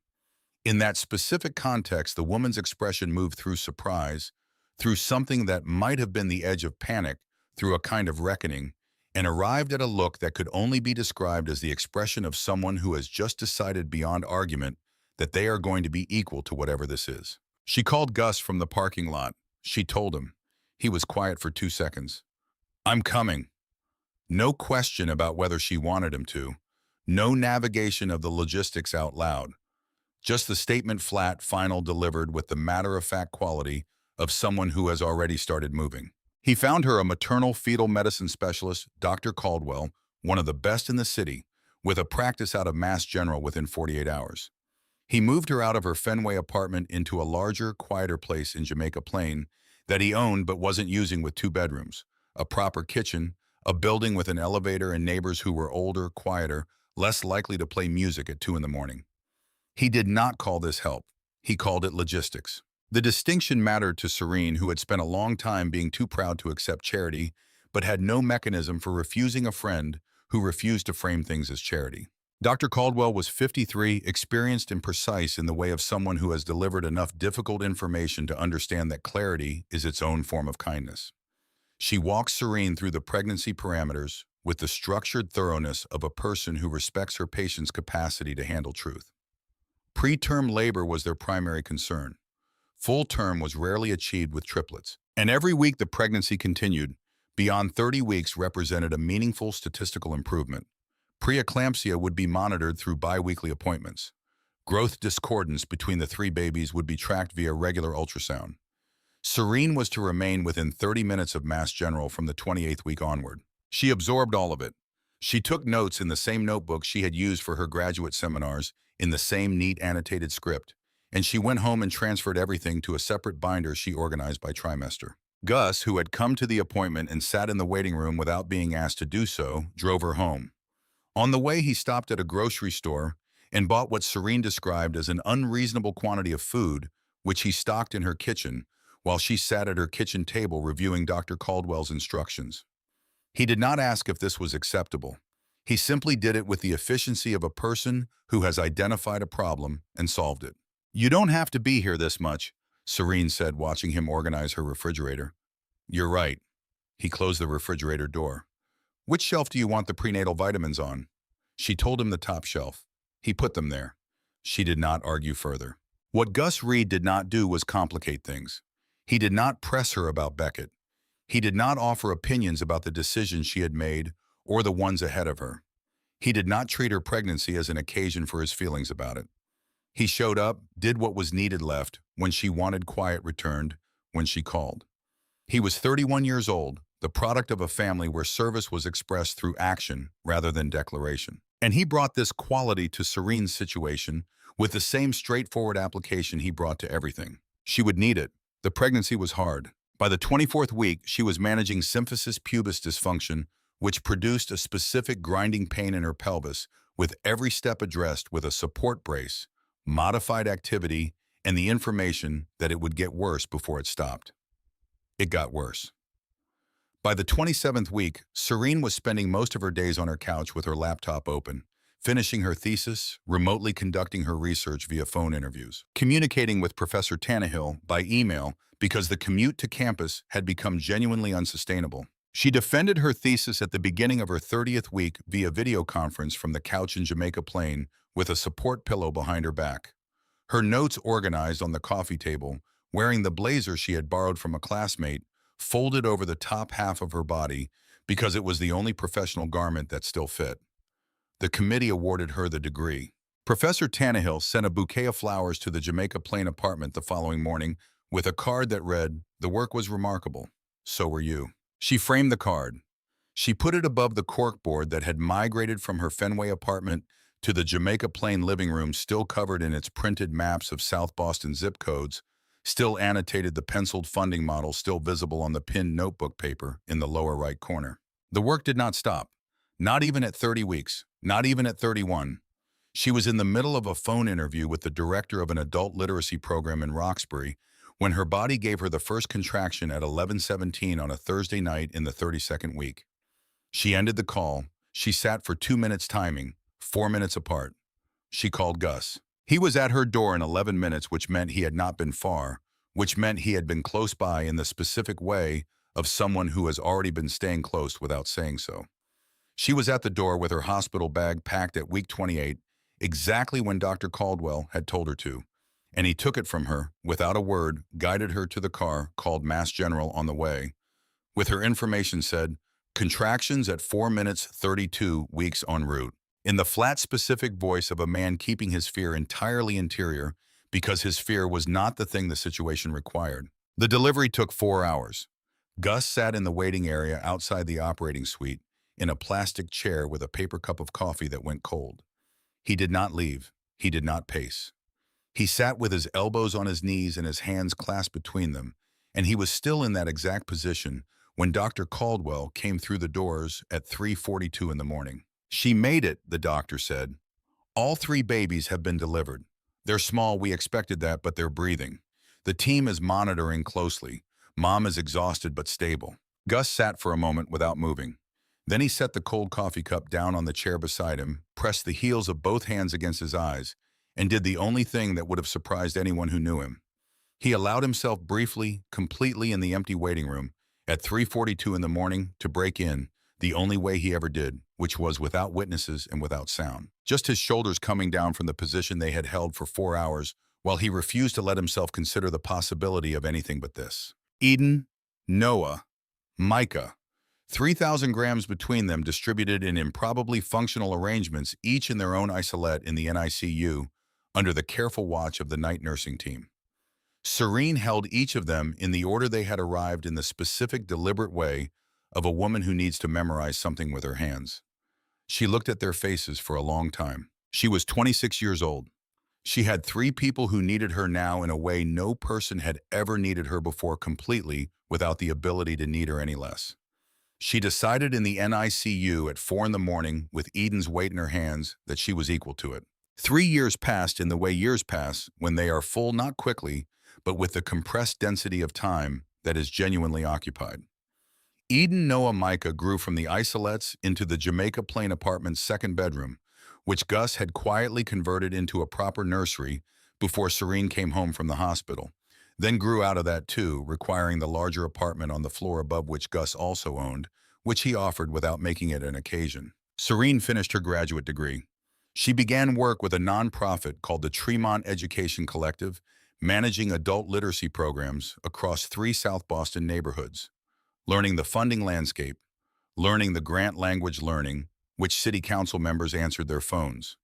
In that specific context, the woman's expression moved through surprise, through something that might have been the edge of panic, through a kind of reckoning, and arrived at a look that could only be described as the expression of someone who has just decided beyond argument that they are going to be equal to whatever this is. She called Gus from the parking lot. She told him. He was quiet for 2 seconds. "I'm coming." No question about whether she wanted him to. No navigation of the logistics out loud. Just the statement, flat, final, delivered with the matter-of-fact quality of someone who has already started moving. He found her a maternal fetal medicine specialist, Dr. Caldwell, one of the best in the city, with a practice out of Mass General within 48 hours. He moved her out of her Fenway apartment into a larger, quieter place in Jamaica Plain that he owned but wasn't using, with 2 bedrooms, a proper kitchen, a building with an elevator, and neighbors who were older, quieter, less likely to play music at 2 in the morning. He did not call this help. He called it logistics. The distinction mattered to Serene, who had spent a long time being too proud to accept charity, but had no mechanism for refusing a friend who refused to frame things as charity. Dr. Caldwell was 53, experienced and precise in the way of someone who has delivered enough difficult information to understand that clarity is its own form of kindness. She walked Serene through the pregnancy parameters with the structured thoroughness of a person who respects her patient's capacity to handle truth. Preterm labor was their primary concern. Full term was rarely achieved with triplets. And every week the pregnancy continued, beyond 30 weeks, represented a meaningful statistical improvement. Preeclampsia would be monitored through biweekly appointments. Growth discordance between the 3 babies would be tracked via regular ultrasound. Serene was to remain within 30 minutes of Mass General from the 28th week onward. She absorbed all of it. She took notes in the same notebook she had used for her graduate seminars, in the same neat annotated script, and she went home and transferred everything to a separate binder she organized by trimester. Gus, who had come to the appointment and sat in the waiting room without being asked to do so, drove her home. On the way, he stopped at a grocery store and bought what Serene described as an unreasonable quantity of food, which he stocked in her kitchen while she sat at her kitchen table reviewing Dr. Caldwell's instructions. He did not ask if this was acceptable. He simply did it with the efficiency of a person who has identified a problem and solved it. "You don't have to be here this much," Serene said, watching him organize her refrigerator. "You're right." He closed the refrigerator door. "Which shelf do you want the prenatal vitamins on?" She told him the top shelf. He put them there. She did not argue further. What Gus Reed did not do was complicate things. He did not press her about Beckett. He did not offer opinions about the decisions she had made or the ones ahead of her. He did not treat her pregnancy as an occasion for his feelings about it. He showed up, did what was needed, left. When she wanted quiet, returned when she called. He was 31 years old, the product of a family where service was expressed through action rather than declaration. And he brought this quality to Serene's situation with the same straightforward application he brought to everything. She would need it. The pregnancy was hard. By the 24th week, she was managing symphysis pubis dysfunction, which produced a specific grinding pain in her pelvis, with every step addressed with a support brace, modified activity, and the information that it would get worse before it stopped. It got worse. By the 27th week, Serene was spending most of her days on her couch with her laptop open, finishing her thesis, remotely conducting her research via phone interviews, communicating with Professor Tannehill by email because the commute to campus had become genuinely unsustainable. She defended her thesis at the beginning of her 30th week via video conference from the couch in Jamaica Plain with a support pillow behind her back. Her notes organized on the coffee table, wearing the blazer she had borrowed from a classmate, folded over the top half of her body because it was the only professional garment that still fit. The committee awarded her the degree. Professor Tannehill sent a bouquet of flowers to the Jamaica Plain apartment the following morning with a card that read, "The work was remarkable. So were you." She framed the card. She put it above the corkboard that had migrated from her Fenway apartment to the Jamaica Plain living room, still covered in its printed maps of South Boston zip codes, still annotated the penciled funding model still visible on the pinned notebook paper in the lower right corner. The work did not stop. Not even at 30 weeks. Not even at 31. She was in the middle of a phone interview with the director of an adult literacy program in Roxbury when her body gave her the first contraction at 11:17 on a Thursday night in the 32nd week. She ended the call. She sat for 2 minutes timing, 4 minutes apart. She called Gus. He was at her door in 11 minutes, which meant he had not been far, which meant he had been close by in the specific way of someone who has already been staying close without saying so. She was at the door with her hospital bag packed at week 28, exactly when Dr. Caldwell had told her to, and he took it from her, without a word, guided her to the car, called Mass General on the way. With her information said, "Contractions at 4 minutes 32 weeks en route." In the flat, specific voice of a man keeping his fear entirely interior because his fear was not the thing the situation required. The delivery took 4 hours. Gus sat in the waiting area outside the operating suite, in a plastic chair with a paper cup of coffee that went cold. He did not leave. He did not pace. He sat with his elbows on his knees and his hands clasped between them, and he was still in that exact position when Dr. Caldwell came through the doors at 3:42 in the morning. "She made it," the doctor said. "All 3 babies have been delivered. They're small, we expected that, but they're breathing. The team is monitoring closely. Mom is exhausted but stable." Gus sat for a moment without moving. Then he set the cold coffee cup down on the chair beside him, pressed the heels of both hands against his eyes, and did the only thing that would have surprised anyone who knew him. He allowed himself briefly, completely in the empty waiting room, at 3:42 in the morning, to break in, the only way he ever did, which was without witnesses and without sound. Just his shoulders coming down from the position they had held for 4 hours, while he refused to let himself consider the possibility of anything but this. Eden, Noah, Micah. 3,000 grams between them, distributed in improbably functional arrangements, each in their own isolette in the NICU, under the careful watch of the night nursing team. Serene held each of them in the order they had arrived, in the specific, deliberate way of a woman who needs to memorize something with her hands. She looked at their faces for a long time. She was 26 years old. She had 3 people who needed her now in a way no person had ever needed her before, completely without the ability to need her any less. She decided in the NICU at 4 in the morning, with Eden's weight in her hands, that she was equal to it. 3 years passed in the way years pass when they are full not quickly, but with the compressed density of time that is genuinely occupied. Eden Noah Micah grew from the isolates into the Jamaica Plain apartment's second bedroom, which Gus had quietly converted into a proper nursery before Serene came home from the hospital. Then grew out of that too, requiring the larger apartment on the floor above which Gus also owned, which he offered without making it an occasion. Serene finished her graduate degree. She began work with a nonprofit called the Tremont Education Collective, managing adult literacy programs across 3 South Boston neighborhoods, learning the funding landscape, learning the grant language learning, which city council members answered their phones.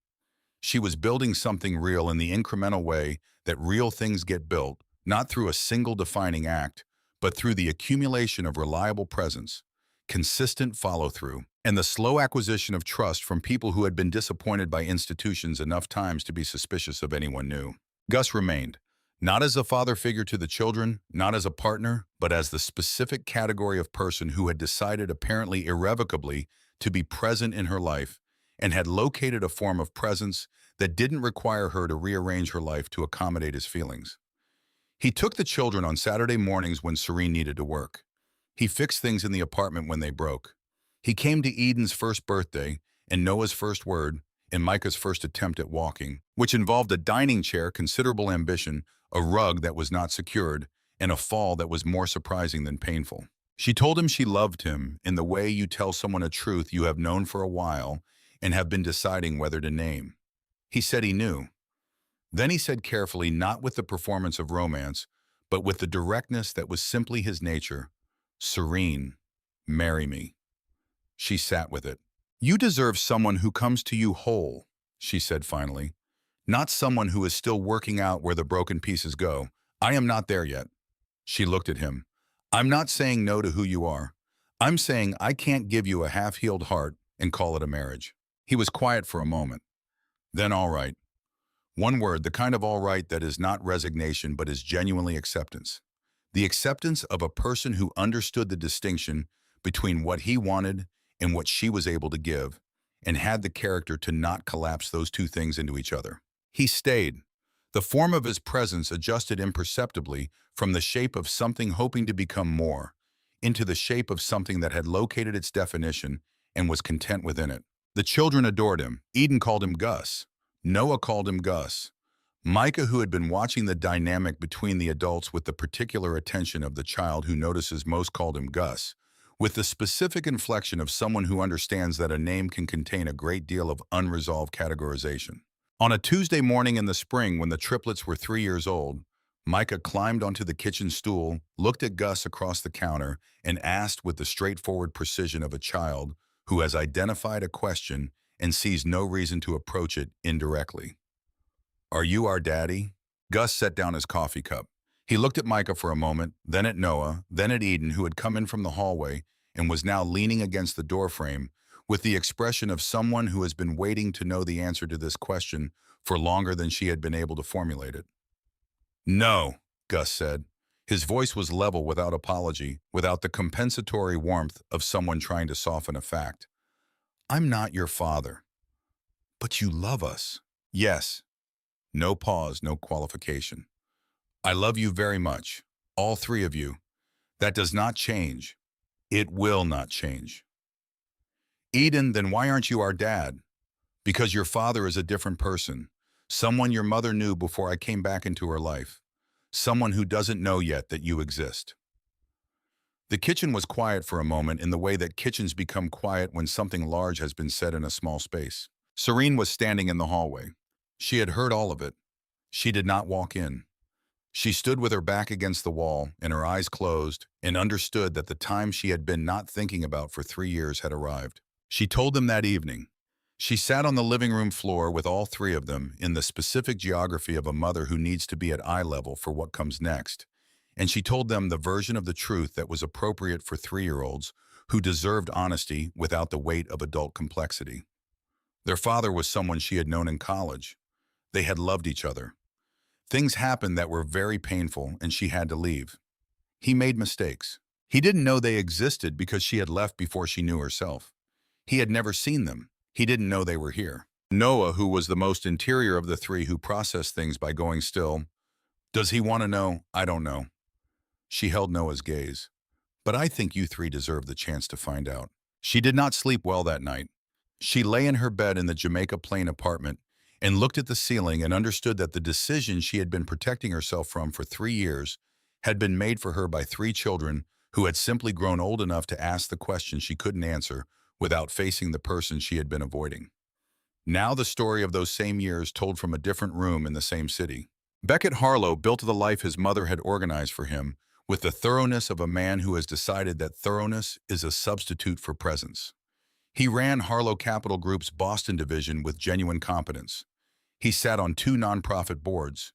She was building something real in the incremental way that real things get built, not through a single defining act, but through the accumulation of reliable presence, consistent follow-through, and the slow acquisition of trust from people who had been disappointed by institutions enough times to be suspicious of anyone new. Gus remained, not as a father figure to the children, not as a partner, but as the specific category of person who had decided apparently irrevocably to be present in her life and had located a form of presence that didn't require her to rearrange her life to accommodate his feelings. He took the children on Saturday mornings when Serene needed to work. He fixed things in the apartment when they broke. He came to Eden's first birthday and Noah's first word and Micah's first attempt at walking, which involved a dining chair, considerable ambition, a rug that was not secured, and a fall that was more surprising than painful. She told him she loved him in the way you tell someone a truth you have known for a while and have been deciding whether to name. He said he knew. Then he said carefully, not with the performance of romance, but with the directness that was simply his nature, "Serene, marry me." She sat with it. "You deserve someone who comes to you whole," she said finally, "not someone who is still working out where the broken pieces go. I am not there yet." She looked at him. "I'm not saying no to who you are. I'm saying I can't give you a half-healed heart and call it a marriage." He was quiet for a moment. Then, "All right." One word, the kind of all right that is not resignation but is genuinely acceptance. The acceptance of a person who understood the distinction between what he wanted and what she was able to give, and had the character to not collapse those two things into each other. He stayed. The form of his presence adjusted imperceptibly from the shape of something hoping to become more, into the shape of something that had located its definition and was content within it. The children adored him. Eden called him Gus. Noah called him Gus. Micah, who had been watching the dynamic between the adults with the particular attention of the child who notices most, called him Gus, with the specific inflection of someone who understands that a name can contain a great deal of unresolved categorization. On a Tuesday morning in the spring when the triplets were 3 years old, Micah climbed onto the kitchen stool, looked at Gus across the counter, and asked with the straightforward precision of a child who has identified a question and sees no reason to approach it indirectly. "Are you our daddy?" Gus set down his coffee cup. He looked at Micah for a moment, then at Noah, then at Eden, who had come in from the hallway and was now leaning against the doorframe with the expression of someone who has been waiting to know the answer to this question for longer than she had been able to formulate it. "No," Gus said. His voice was level, without apology, without the compensatory warmth of someone trying to soften a fact. "I'm not your father." "But you love us." "Yes." No pause, no qualification. "I love you very much, all 3 of you. That does not change. It will not change." "Eden, then why aren't you our dad?" "Because your father is a different person. Someone your mother knew before I came back into her life. Someone who doesn't know yet that you exist." The kitchen was quiet for a moment, in the way that kitchens become quiet when something large has been said in a small space. Serene was standing in the hallway. She had heard all of it. She did not walk in. She stood with her back against the wall and her eyes closed, and understood that the time she had been not thinking about for 3 years had arrived. She told them that evening. She sat on the living room floor with all 3 of them in the specific geography of a mother who needs to be at eye level for what comes next. And she told them the version of the truth that was appropriate for 3-year-olds who deserved honesty without the weight of adult complexity. Their father was someone she had known in college. They had loved each other. Things happened that were very painful, and she had to leave. He made mistakes. He didn't know they existed because she had left before she knew herself. He had never seen them. He didn't know they were here. Noah, who was the most interior of the three who processed things by going still, does he want to know? I don't know. She held Noah's gaze. But I think you three deserve the chance to find out. She did not sleep well that night. She lay in her bed in the Jamaica Plain apartment and looked at the ceiling and understood that the decision she had been protecting herself from for 3 years had been made for her by three children who had simply grown old enough to ask the questions she couldn't answer without facing the person she had been avoiding. Now the story of those same years told from a different room in the same city. Beckett Harlow built the life his mother had organized for him with the thoroughness of a man who has decided that thoroughness is a substitute for presence. He ran Harlow Capital Group's Boston division with genuine competence. He sat on 2 nonprofit boards.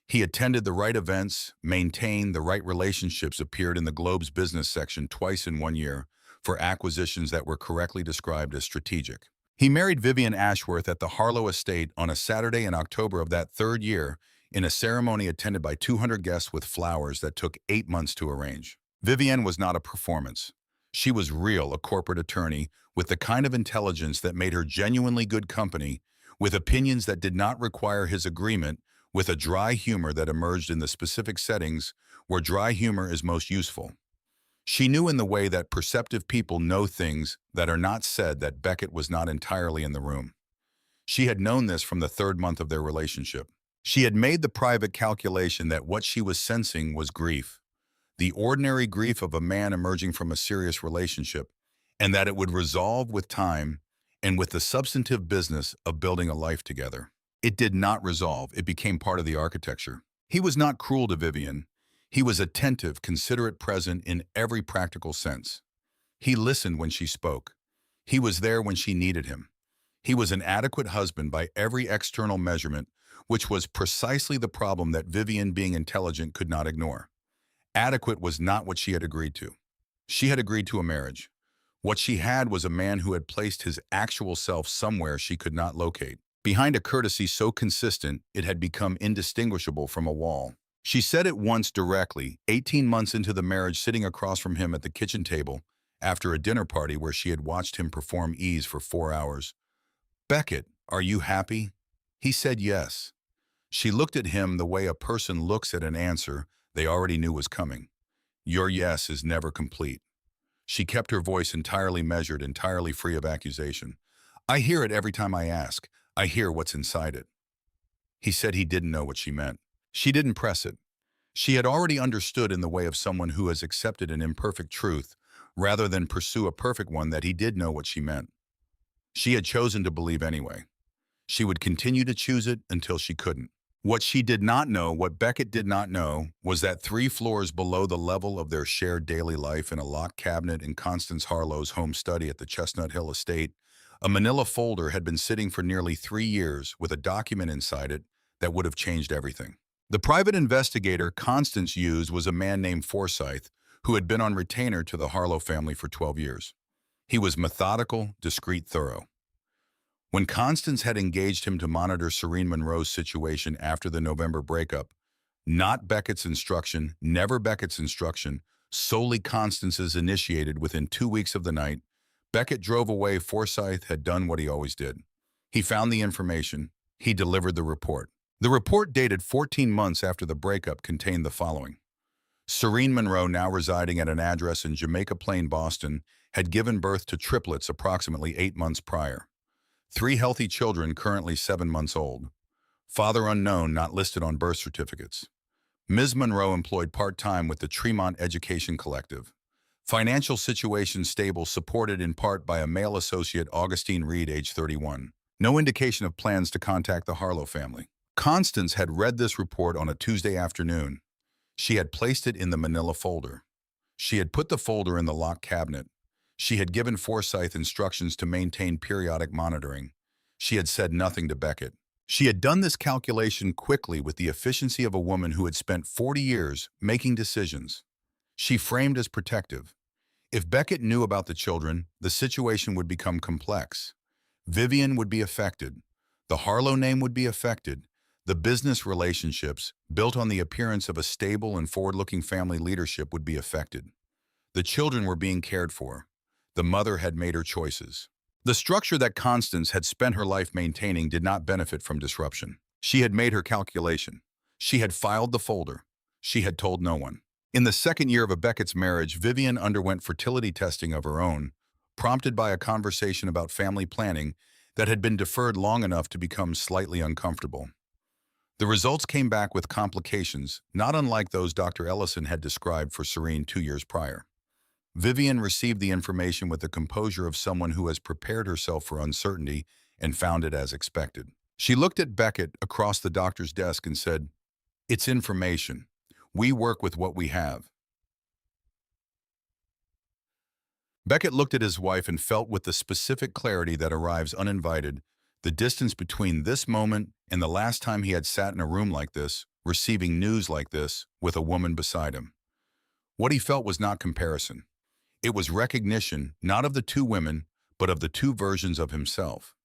He attended the right events, maintained the right relationships, appeared in the Globe's business section twice in 1 year for acquisitions that were correctly described as strategic. He married Vivian Ashworth at the Harlow estate on a Saturday in October of that 3rd year in a ceremony attended by 200 guests with flowers that took 8 months to arrange. Vivian was not a performance. She was real, a corporate attorney with the kind of intelligence that made her genuinely good company, with opinions that did not require his agreement, with a dry humor that emerged in the specific settings where dry humor is most useful. She knew in the way that perceptive people know things that are not said that Beckett was not entirely in the room. She had known this from the 3rd month of their relationship. She had made the private calculation that what she was sensing was grief, the ordinary grief of a man emerging from a serious relationship, and that it would resolve with time and with the substantive business of building a life together. It did not resolve. It became part of the architecture. He was not cruel to Vivian. He was attentive, considerate, present in every practical sense. He listened when she spoke. He was there when she needed him. He was an adequate husband by every external measurement, which was precisely the problem that Vivian, being intelligent, could not ignore. Adequate was not what she had agreed to. She had agreed to a marriage. What she had was a man who had placed his actual self somewhere she could not locate, behind a courtesy so consistent it had become indistinguishable from a wall. She said it once directly, 18 months into the marriage, sitting across from him at the kitchen table after a dinner party where she had watched him perform ease for 4 hours. "Beckett, are you happy?" He said yes. She looked at him the way a person looks at an answer they already knew was coming. Your yes is never complete. She kept her voice entirely measured, entirely free of accusation. I hear it every time I ask. I hear what's inside it. He said he didn't know what she meant. She didn't press it. She had already understood in the way of someone who has accepted an imperfect truth rather than pursue a perfect one that he did know what she meant. She had chosen to believe anyway. She would continue to choose it until she couldn't. What she did not know, what Beckett did not know, was that 3 floors below the level of their shared daily life in a locked cabinet in Constance Harlow's home study at the Chestnut Hill estate, a manila folder had been sitting for nearly 3 years with a document inside it that would have changed everything. The private investigator Constance used was a man named Forsyth, who had been on retainer to the Harlow family for 12 years. He was methodical, discreet, thorough. When Constance had engaged him to monitor Serene Monroe's situation after the November breakup, not Beckett's instruction, never Beckett's instruction, solely Constance's initiated within 2 weeks of the night, Beckett drove away. Forsyth had done what he always did. He found the information. He delivered the report. The report, dated 14 months after the breakup, contained the following. Serene Monroe, now residing at an address in Jamaica Plain, Boston, had given birth to triplets approximately 8 months prior. 3 healthy children currently 7 months old. Father unknown, not listed on birth certificates. Ms. Monroe employed part-time with the Tremont Education Collective. Financial situation stable, supported in part by a male associate, Augustine Reed, age 31. No indication of plans to contact the Harlow family. Constance had read this report on a Tuesday afternoon. She had placed it in the manila folder. She had put the folder in the locked cabinet. She had given Forsyth instructions to maintain periodic monitoring. She had said nothing to Beckett. She had done this calculation quickly with the efficiency of a woman who had spent 40 years making decisions. She framed as protective. If Beckett knew about the children, the situation would become complex. Vivian would be affected. The Harlow name would be affected. The business relationships, built on the appearance of a stable and forward-looking family leadership, would be affected. The children were being cared for. The mother had made her choices. The structure that Constance had spent her life maintaining did not benefit from disruption. She had made her calculation. She had filed the folder. She had told no one. In the second year of Beckett's marriage, Vivian underwent fertility testing of her own, prompted by a conversation about family planning that had been deferred long enough to become slightly uncomfortable. The results came back with complications, not unlike those Dr. Ellison had described for Serene 2 years prior. Vivian received the information with the composure of someone who has prepared herself for uncertainty and found it as expected. She looked at Beckett across the doctor's desk and said, "It's information. We work with what we have." Beckett looked at his wife and felt with the specific clarity that arrives uninvited, the distance between this moment and the last time he had sat in a room like this, receiving news like this, with a woman beside him. What he felt was not comparison. It was recognition, not of the two women, but of the two versions of himself.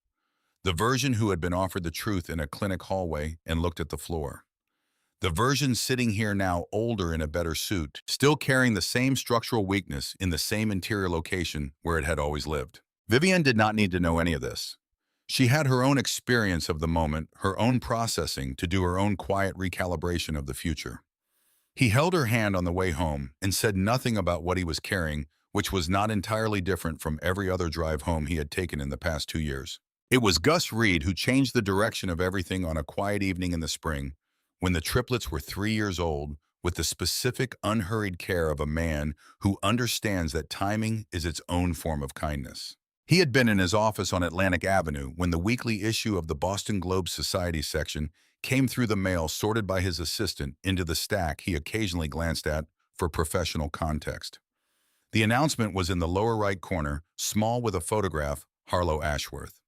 The version who had been offered the truth in a clinic hallway and looked at the floor. The version sitting here now older in a better suit, still carrying the same structural weakness in the same interior location where it had always lived. Vivian did not need to know any of this. She had her own experience of the moment, her own processing to do her own quiet recalibration of the future. He held her hand on the way home and said nothing about what he was carrying, which was not entirely different from every other drive home he had taken in the past 2 years. It was Gus Reed who changed the direction of everything on a quiet evening in the spring, when the triplets were 3 years old, with the specific, unhurried care of a man who understands that timing is its own form of kindness. He had been in his office on Atlantic Avenue when the weekly issue of the Boston Globe Society section came through the mail sorted by his assistant into the stack he occasionally glanced at for professional context. The announcement was in the lower right corner, small with a photograph, Harlow Ashworth.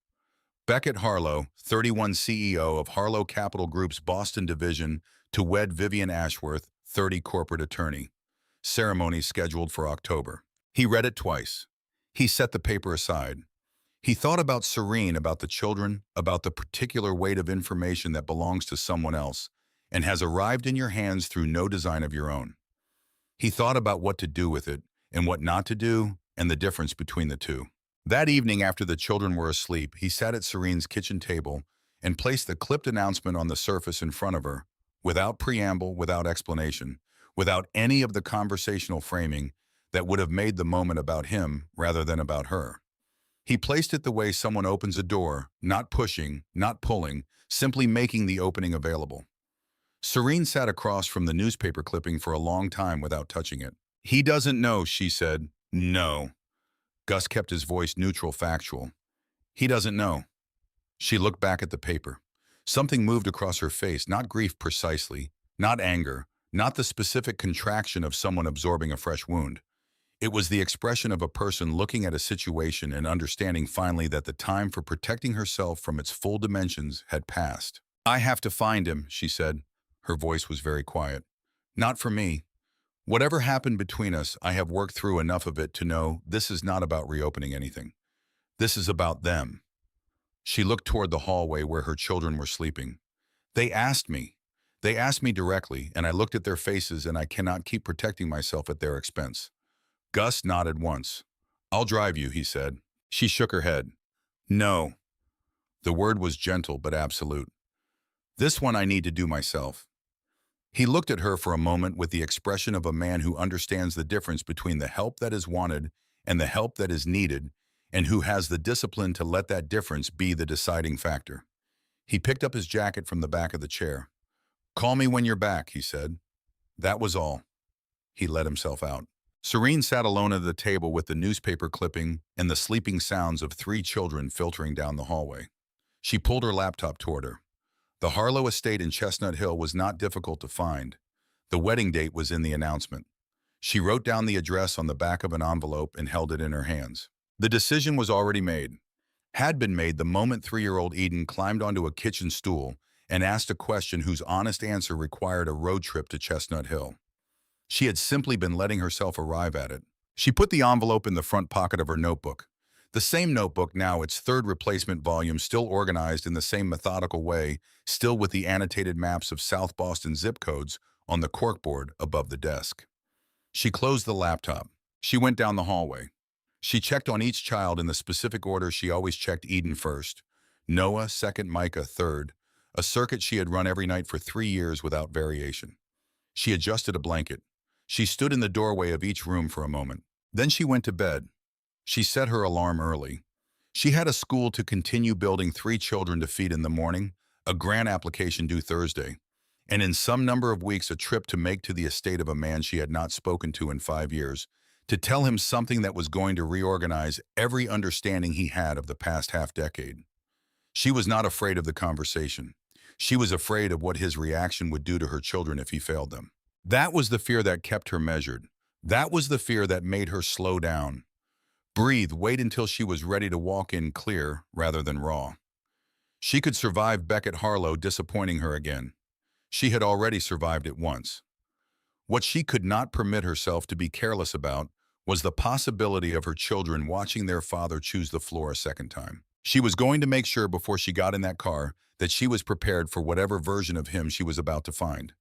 Beckett Harlow, 31, CEO of Harlow Capital Group's Boston division, to wed Vivian Ashworth, 30, corporate attorney. Ceremony scheduled for October. He read it twice. He set the paper aside. He thought about Serene, about the children, about the particular weight of information that belongs to someone else and has arrived in your hands through no design of your own. He thought about what to do with it and what not to do and the difference between the two. That evening, after the children were asleep, he sat at Serene's kitchen table and placed the clipped announcement on the surface in front of her, without preamble, without explanation, without any of the conversational framing that would have made the moment about him rather than about her. He placed it the way someone opens a door, not pushing, not pulling, simply making the opening available. Serene sat across from the newspaper clipping for a long time without touching it. "He doesn't know," she said. "No." Gus kept his voice neutral, factual. "He doesn't know." She looked back at the paper. Something moved across her face, not grief precisely, not anger, not the specific contraction of someone absorbing a fresh wound. It was the expression of a person looking at a situation and understanding finally that the time for protecting herself from its full dimensions had passed. "I have to find him," she said. Her voice was very quiet. "Not for me. Whatever happened between us, I have worked through enough of it to know this is not about reopening anything. This is about them." She looked toward the hallway where her children were sleeping. They asked me. They asked me directly, and I looked at their faces, and I cannot keep protecting myself at their expense." Gus nodded once. "I'll drive you," he said. She shook her head. "No." The word was gentle but absolute. "This one I need to do myself." He looked at her for a moment with the expression of a man who understands the difference between the help that is wanted and the help that is needed, and who has the discipline to let that difference be the deciding factor. He picked up his jacket from the back of the chair. "Call me when you're back," he said. That was all. He let himself out. Serene sat alone at the table with the newspaper clipping and the sleeping sounds of 3 children filtering down the hallway. She pulled her laptop toward her. The Harlow estate in Chestnut Hill was not difficult to find. The wedding date was in the announcement. She wrote down the address on the back of an envelope and held it in her hands. The decision was already made. Had been made the moment 3-year-old Eden climbed onto a kitchen stool and asked a question whose honest answer required a road trip to Chestnut Hill. She had simply been letting herself arrive at it. She put the envelope in the front pocket of her notebook. The same notebook now, its 3rd replacement volume, still organized in the same methodical way, still with the annotated maps of South Boston zip codes on the corkboard above the desk. She closed the laptop. She went down the hallway. She checked on each child in the specific order she always checked: Eden first, Noah second, Micah third, a circuit she had run every night for 3 years without variation. She adjusted a blanket. She stood in the doorway of each room for a moment. Then she went to bed. She set her alarm early. She had a school to continue building, 3 children to feed in the morning, a grant application due Thursday, and in some number of weeks a trip to make to the estate of a man she had not spoken to in 5 years, to tell him something that was going to reorganize every understanding he had of the past half-decade. She was not afraid of the conversation. She was afraid of what his reaction would do to her children if he failed them. That was the fear that kept her measured. That was the fear that made her slow down. Breathe, wait until she was ready to walk in clear rather than raw. She could survive Beckett Harlow disappointing her again. She had already survived it once. What she could not permit herself to be careless about was the possibility of her children watching their father choose the floor a second time. She was going to make sure before she got in that car that she was prepared for whatever version of him she was about to find.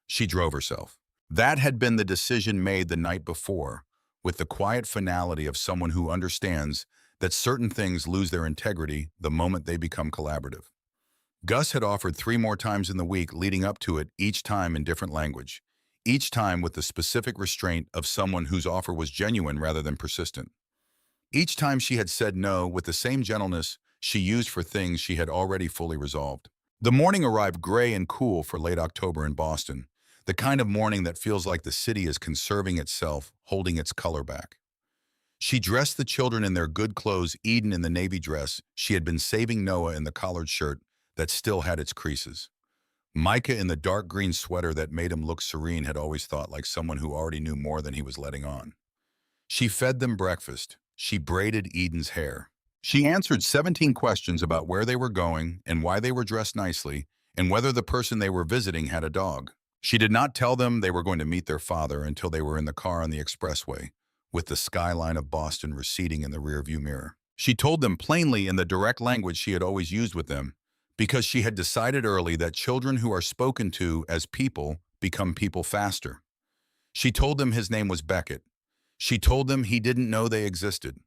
She drove herself. That had been the decision made the night before, with the quiet finality of someone who understands that certain things lose their integrity the moment they become collaborative. Gus had offered 3 more times in the week leading up to it, each time in different language, each time with the specific restraint of someone whose offer was genuine rather than persistent. Each time she had said no with the same gentleness she used for things she had already fully resolved. The morning arrived gray and cool for late October in Boston, the kind of morning that feels like the city is conserving itself, holding its color back. She dressed the children in their good clothes, Eden in the navy dress she had been saving, Noah in the collared shirt that still had its creases. Micah in the dark green sweater that made him look serene, had always thought like someone who already knew more than he was letting on. She fed them breakfast. She braided Eden's hair. She answered 17 questions about where they were going and why they were dressed nicely and whether the person they were visiting had a dog. She did not tell them they were going to meet their father until they were in the car on the expressway, with the skyline of Boston receding in the rearview mirror. She told them plainly in the direct language she had always used with them, because she had decided early that children who are spoken to as people become people faster. She told them his name was Beckett. She told them he didn't know they existed.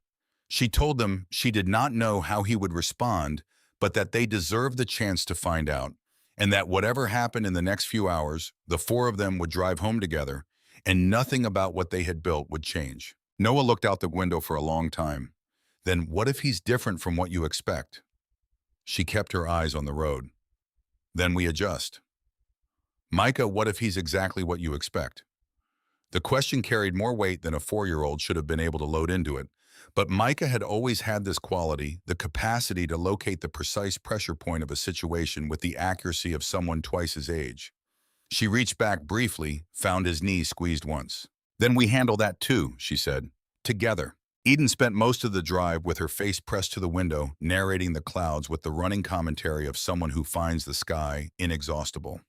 She told them she did not know how he would respond, but that they deserved the chance to find out, and that whatever happened in the next few hours, the 4 of them would drive home together, and nothing about what they had built would change. Noah looked out the window for a long time. Then, what if he's different from what you expect? She kept her eyes on the road. Then we adjust. Micah, what if he's exactly what you expect? The question carried more weight than a 4-year-old should have been able to load into it, but Micah had always had this quality, the capacity to locate the precise pressure point of a situation with the accuracy of someone twice his age. She reached back briefly, found his knee squeezed once. Then we handle that too, she said. Together. Eden spent most of the drive with her face pressed to the window, narrating the clouds with the running commentary of someone who finds the sky inexhaustible.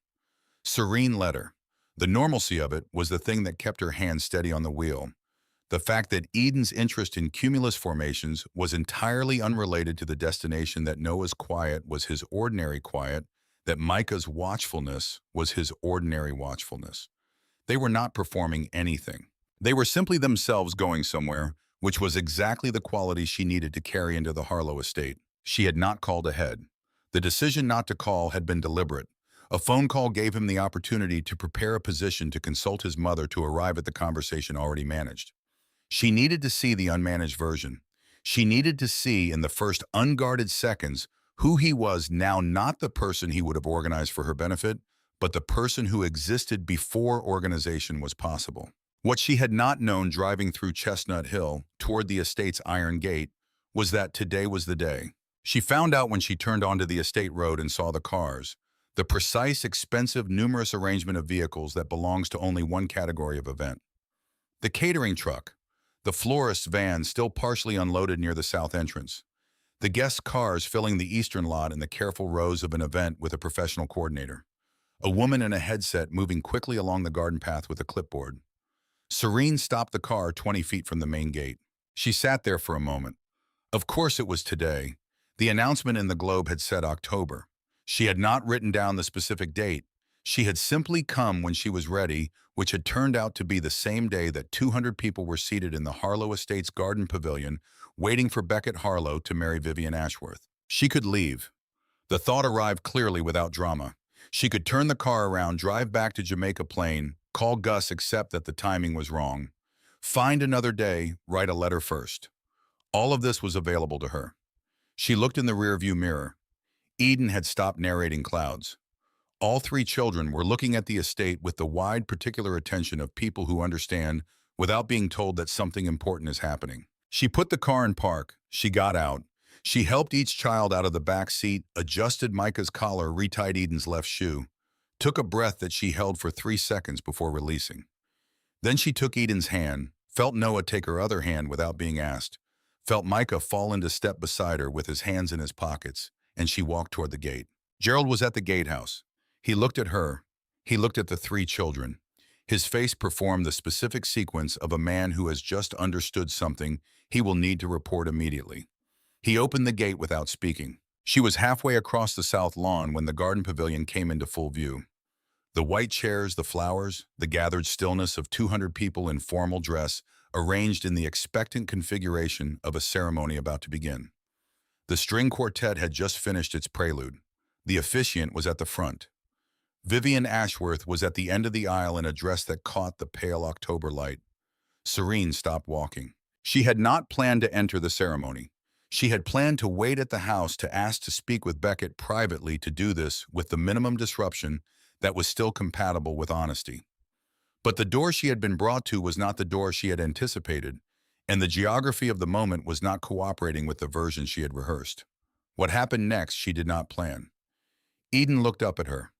Serene letter. The normalcy of it was the thing that kept her hand steady on the wheel. The fact that Eden's interest in cumulus formations was entirely unrelated to the destination, that Noah's quiet was his ordinary quiet, that Micah's watchfulness was his ordinary watchfulness. They were not performing anything. They were simply themselves going somewhere, which was exactly the quality she needed to carry into the Harlow estate. She had not called ahead. The decision not to call had been deliberate. A phone call gave him the opportunity to prepare a position to consult his mother to arrive at the conversation already managed. She needed to see the unmanaged version. She needed to see in the first unguarded seconds who he was now, not the person he would have organized for her benefit, but the person who existed before organization was possible. What she had not known driving through Chestnut Hill toward the estate's iron gate was that today was the day. She found out when she turned onto the estate road and saw the cars, the precise, expensive, numerous arrangement of vehicles that belongs to only one category of event. The catering truck, the florist's van still partially unloaded near the south entrance, the guest cars filling the eastern lot in the careful rows of an event with a professional coordinator, a woman in a headset moving quickly along the garden path with a clipboard. Serene stopped the car 20 feet from the main gate. She sat there for a moment. Of course it was today. The announcement in the Globe had said October. She had not written down the specific date. She had simply come when she was ready, which had turned out to be the same day that 200 people were seated in the Harlow Estates Garden Pavilion, waiting for Beckett Harlow to marry Vivian Ashworth. She could leave. The thought arrived clearly without drama. She could turn the car around, drive back to Jamaica Plain, call Gus, accept that the timing was wrong, find another day, write a letter first. All of this was available to her. She looked in the rearview mirror. Eden had stopped narrating clouds. All three children were looking at the estate with the wide, particular attention of people who understand without being told that something important is happening. She put the car in park. She got out. She helped each child out of the back seat, adjusted Micah's collar, retied Eden's left shoe, took a breath that she held for 3 seconds before releasing. Then she took Eden's hand, felt Noah take her other hand without being asked, felt Micah fall into step beside her with his hands in his pockets, and she walked toward the gate. Gerald was at the gatehouse. He looked at her. He looked at the three children. His face performed the specific sequence of a man who has just understood something he will need to report immediately. He opened the gate without speaking. She was halfway across the south lawn when the garden pavilion came into full view. The white chairs, the flowers, the gathered stillness of 200 people in formal dress arranged in the expectant configuration of a ceremony about to begin. The string quartet had just finished its prelude. The officiant was at the front. Vivian Ashworth was at the end of the aisle in a dress that caught the pale October light. Serene stopped walking. She had not planned to enter the ceremony. She had planned to wait at the house to ask to speak with Beckett privately, to do this with the minimum disruption that was still compatible with honesty. But the door she had been brought to was not the door she had anticipated, and the geography of the moment was not cooperating with the version she had rehearsed. What happened next she did not plan. Eden looked up at her.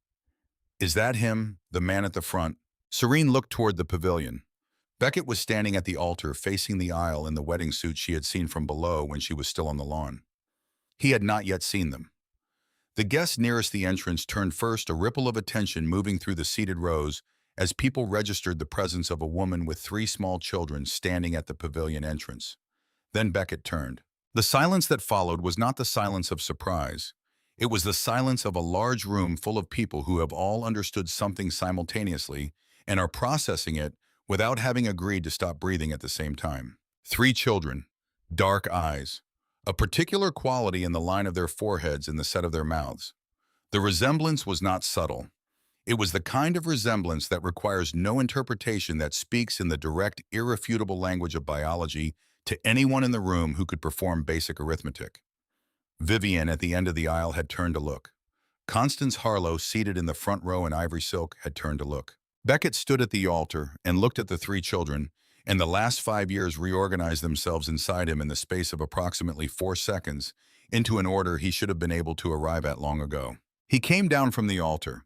"Is that him, the man at the front?" Serene looked toward the pavilion. Beckett was standing at the altar facing the aisle in the wedding suit she had seen from below when she was still on the lawn. He had not yet seen them. The guests nearest the entrance turned first, a ripple of attention moving through the seated rows as people registered the presence of a woman with 3 small children standing at the pavilion entrance. Then Beckett turned. The silence that followed was not the silence of surprise. It was the silence of a large room full of people who have all understood something simultaneously and are processing it without having agreed to stop breathing at the same time. 3 children, dark eyes, a particular quality in the line of their foreheads and the set of their mouths. The resemblance was not subtle. It was the kind of resemblance that requires no interpretation, that speaks in the direct, irrefutable language of biology to anyone in the room who could perform basic arithmetic. Vivian, at the end of the aisle, had turned to look. Constance Harlow, seated in the front row in ivory silk, had turned to look. Beckett stood at the altar and looked at the 3 children, and the last 5 years reorganized themselves inside him in the space of approximately 4 seconds into an order he should have been able to arrive at long ago. He came down from the altar,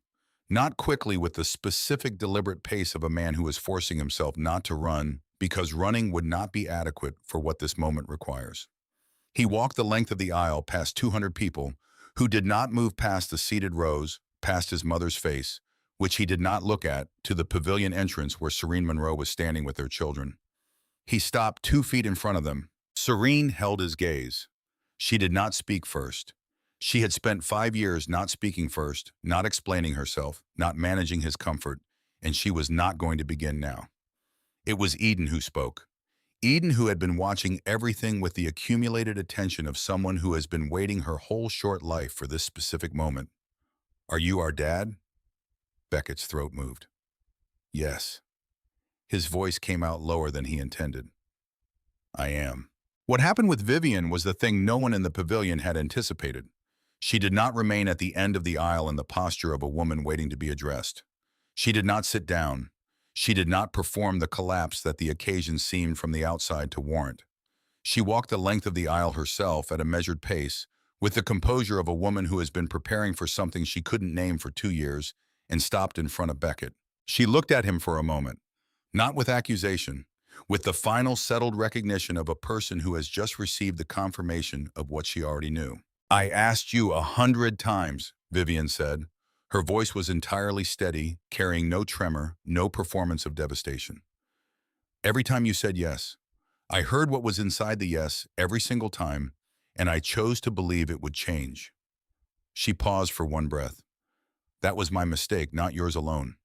not quickly, with the specific, deliberate pace of a man who is forcing himself not to run because running would not be adequate for what this moment requires. He walked the length of the aisle past 200 people who did not move past the seated rows, past his mother's face, which he did not look at, to the pavilion entrance where Serene Monroe was standing with their children. He stopped 2 feet in front of them. Serene held his gaze. She did not speak first. She had spent 5 years not speaking first, not explaining herself, not managing his comfort, and she was not going to begin now. It was Eden who spoke. Eden, who had been watching everything with the accumulated attention of someone who has been waiting her whole short life for this specific moment. "Are you our dad?" Beckett's throat moved. "Yes." His voice came out lower than he intended. "I am." What happened with Vivian was the thing no one in the pavilion had anticipated. She did not remain at the end of the aisle in the posture of a woman waiting to be addressed. She did not sit down. She did not perform the collapse that the occasion seemed from the outside to warrant. She walked the length of the aisle herself at a measured pace, with the composure of a woman who has been preparing for something she couldn't name for 2 years, and stopped in front of Beckett. She looked at him for a moment, not with accusation, with the final settled recognition of a person who has just received the confirmation of what she already knew. "I asked you 100 times, Vivian said. Her voice was entirely steady, carrying no tremor, no performance of devastation. "Every time you said yes. I heard what was inside the yes every single time, and I chose to believe it would change." She paused for one breath. That was my mistake, not yours alone.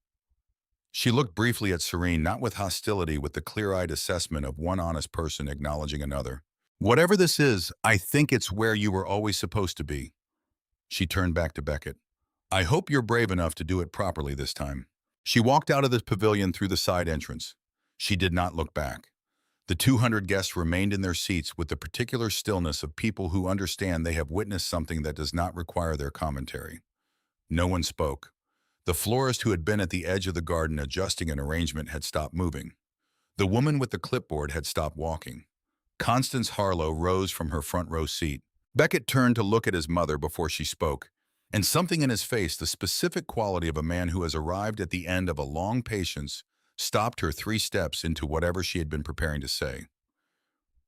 She looked briefly at Serene, not with hostility, with the clear-eyed assessment of one honest person acknowledging another. Whatever this is, I think it's where you were always supposed to be. She turned back to Beckett. I hope you're brave enough to do it properly this time. She walked out of the pavilion through the side entrance. She did not look back. The 200 guests remained in their seats with the particular stillness of people who understand they have witnessed something that does not require their commentary. No one spoke. The florist who had been at the edge of the garden adjusting an arrangement had stopped moving. The woman with the clipboard had stopped walking. Constance Harlow rose from her front row seat. Beckett turned to look at his mother before she spoke, and something in his face, the specific quality of a man who has arrived at the end of a long patience, stopped her 3 steps into whatever she had been preparing to say.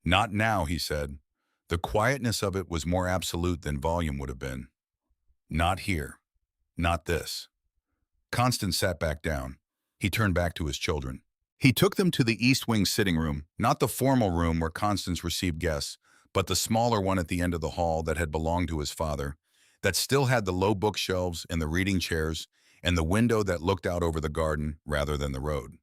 Not now, he said. The quietness of it was more absolute than volume would have been. Not here. Not this. Constance sat back down. He turned back to his children. He took them to the East Wing sitting room, not the formal room where Constance received guests, but the smaller one at the end of the hall that had belonged to his father, that still had the low bookshelves and the reading chairs and the window that looked out over the garden rather than the road.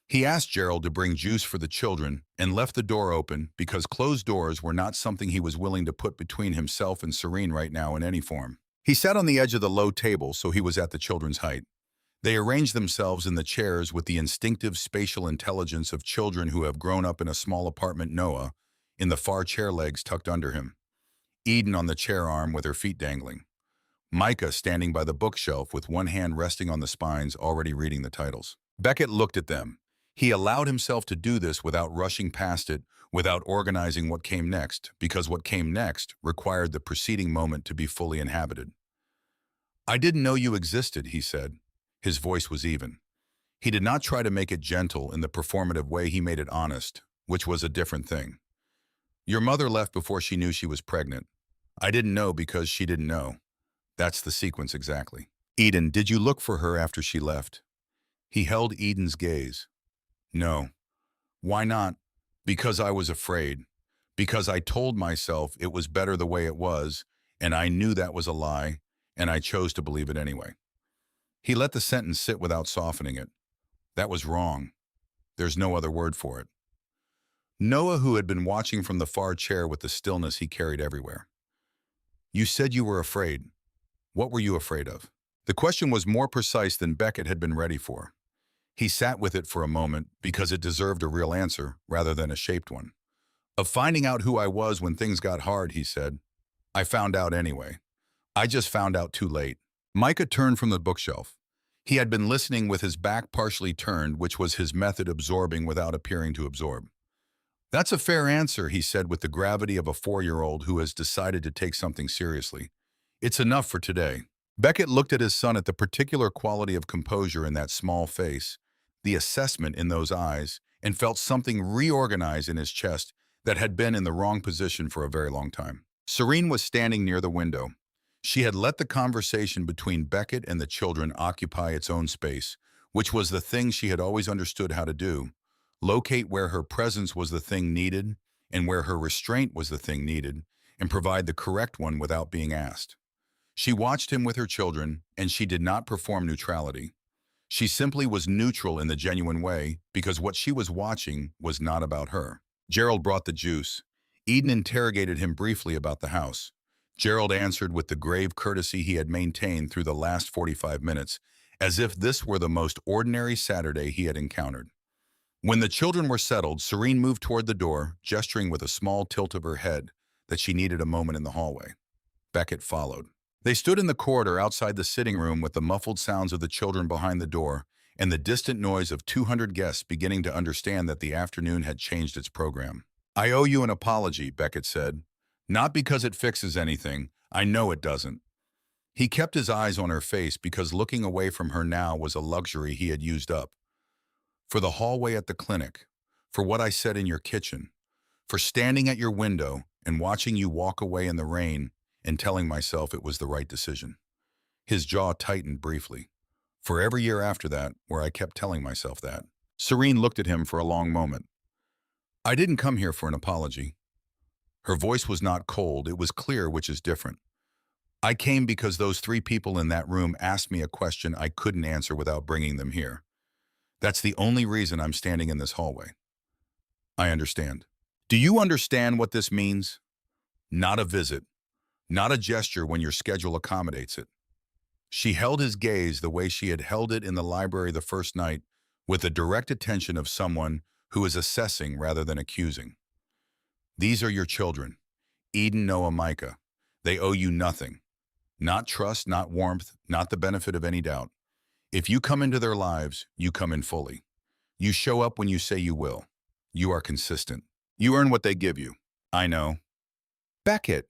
He asked Gerald to bring juice for the children and left the door open because closed doors were not something he was willing to put between himself and Serene right now in any form. He sat on the edge of the low table so he was at the children's height. They arranged themselves in the chairs with the instinctive spatial intelligence of children who have grown up in a small apartment. Noah, in the far chair legs tucked under him. Eden on the chair arm with her feet dangling. Micah standing by the bookshelf with one hand resting on the spines, already reading the titles. Beckett looked at them. He allowed himself to do this without rushing past it, without organizing what came next, because what came next required the preceding moment to be fully inhabited. I didn't know you existed, he said. His voice was even. He did not try to make it gentle in the performative way, he made it honest, which was a different thing. Your mother left before she knew she was pregnant. I didn't know because she didn't know. That's the sequence exactly. Eden, did you look for her after she left? He held Eden's gaze. No. Why not? Because I was afraid. Because I told myself it was better the way it was, and I knew that was a lie, and I chose to believe it anyway. He let the sentence sit without softening it. That was wrong. There's no other word for it. Noah, who had been watching from the far chair with the stillness he carried everywhere. You said you were afraid. What were you afraid of? The question was more precise than Beckett had been ready for. He sat with it for a moment because it deserved a real answer rather than a shaped one. Of finding out who I was when things got hard, he said. I found out anyway. I just found out too late. Micah turned from the bookshelf. He had been listening with his back partially turned, which was his method, absorbing without appearing to absorb. That's a fair answer, he said with the gravity of a 4-year-old who has decided to take something seriously. It's enough for today. Beckett looked at his son, at the particular quality of composure in that small face, the assessment in those eyes, and felt something reorganize in his chest that had been in the wrong position for a very long time. Serene was standing near the window. She had let the conversation between Beckett and the children occupy its own space, which was the thing she had always understood how to do. Locate where her presence was the thing needed and where her restraint was the thing needed, and provide the correct one without being asked. She watched him with her children, and she did not perform neutrality. She simply was neutral in the genuine way because what she was watching was not about her. Gerald brought the juice. Eden interrogated him briefly about the house. Gerald answered with the grave courtesy he had maintained through the last 45 minutes, as if this were the most ordinary Saturday he had encountered. When the children were settled, Serene moved toward the door, gesturing with a small tilt of her head that she needed a moment in the hallway. Beckett followed. They stood in the corridor outside the sitting room with the muffled sounds of the children behind the door and the distant noise of 200 guests beginning to understand that the afternoon had changed its program. I owe you an apology, Beckett said. Not because it fixes anything. I know it doesn't. He kept his eyes on her face because looking away from her now was a luxury he had used up. For the hallway at the clinic, for what I said in your kitchen, for standing at your window and watching you walk away in the rain and telling myself it was the right decision. His jaw tightened briefly. For every year after that, where I kept telling myself that. Serene looked at him for a long moment. I didn't come here for an apology. Her voice was not cold, it was clear, which is different. I came because those three people in that room asked me a question I couldn't answer without bringing them here. That's the only reason I'm standing in this hallway. I understand. Do you understand what this means? Not a visit, not a gesture when your schedule accommodates it. She held his gaze the way she had held it in the library the first night, with the direct attention of someone who is assessing rather than accusing. These are your children, Eden, Noah, Micah. They owe you nothing. Not trust, not warmth, not the benefit of any doubt. If you come into their lives, you come in fully. You show up when you say you will. You are consistent. You earn what they give you. I know. Beckett.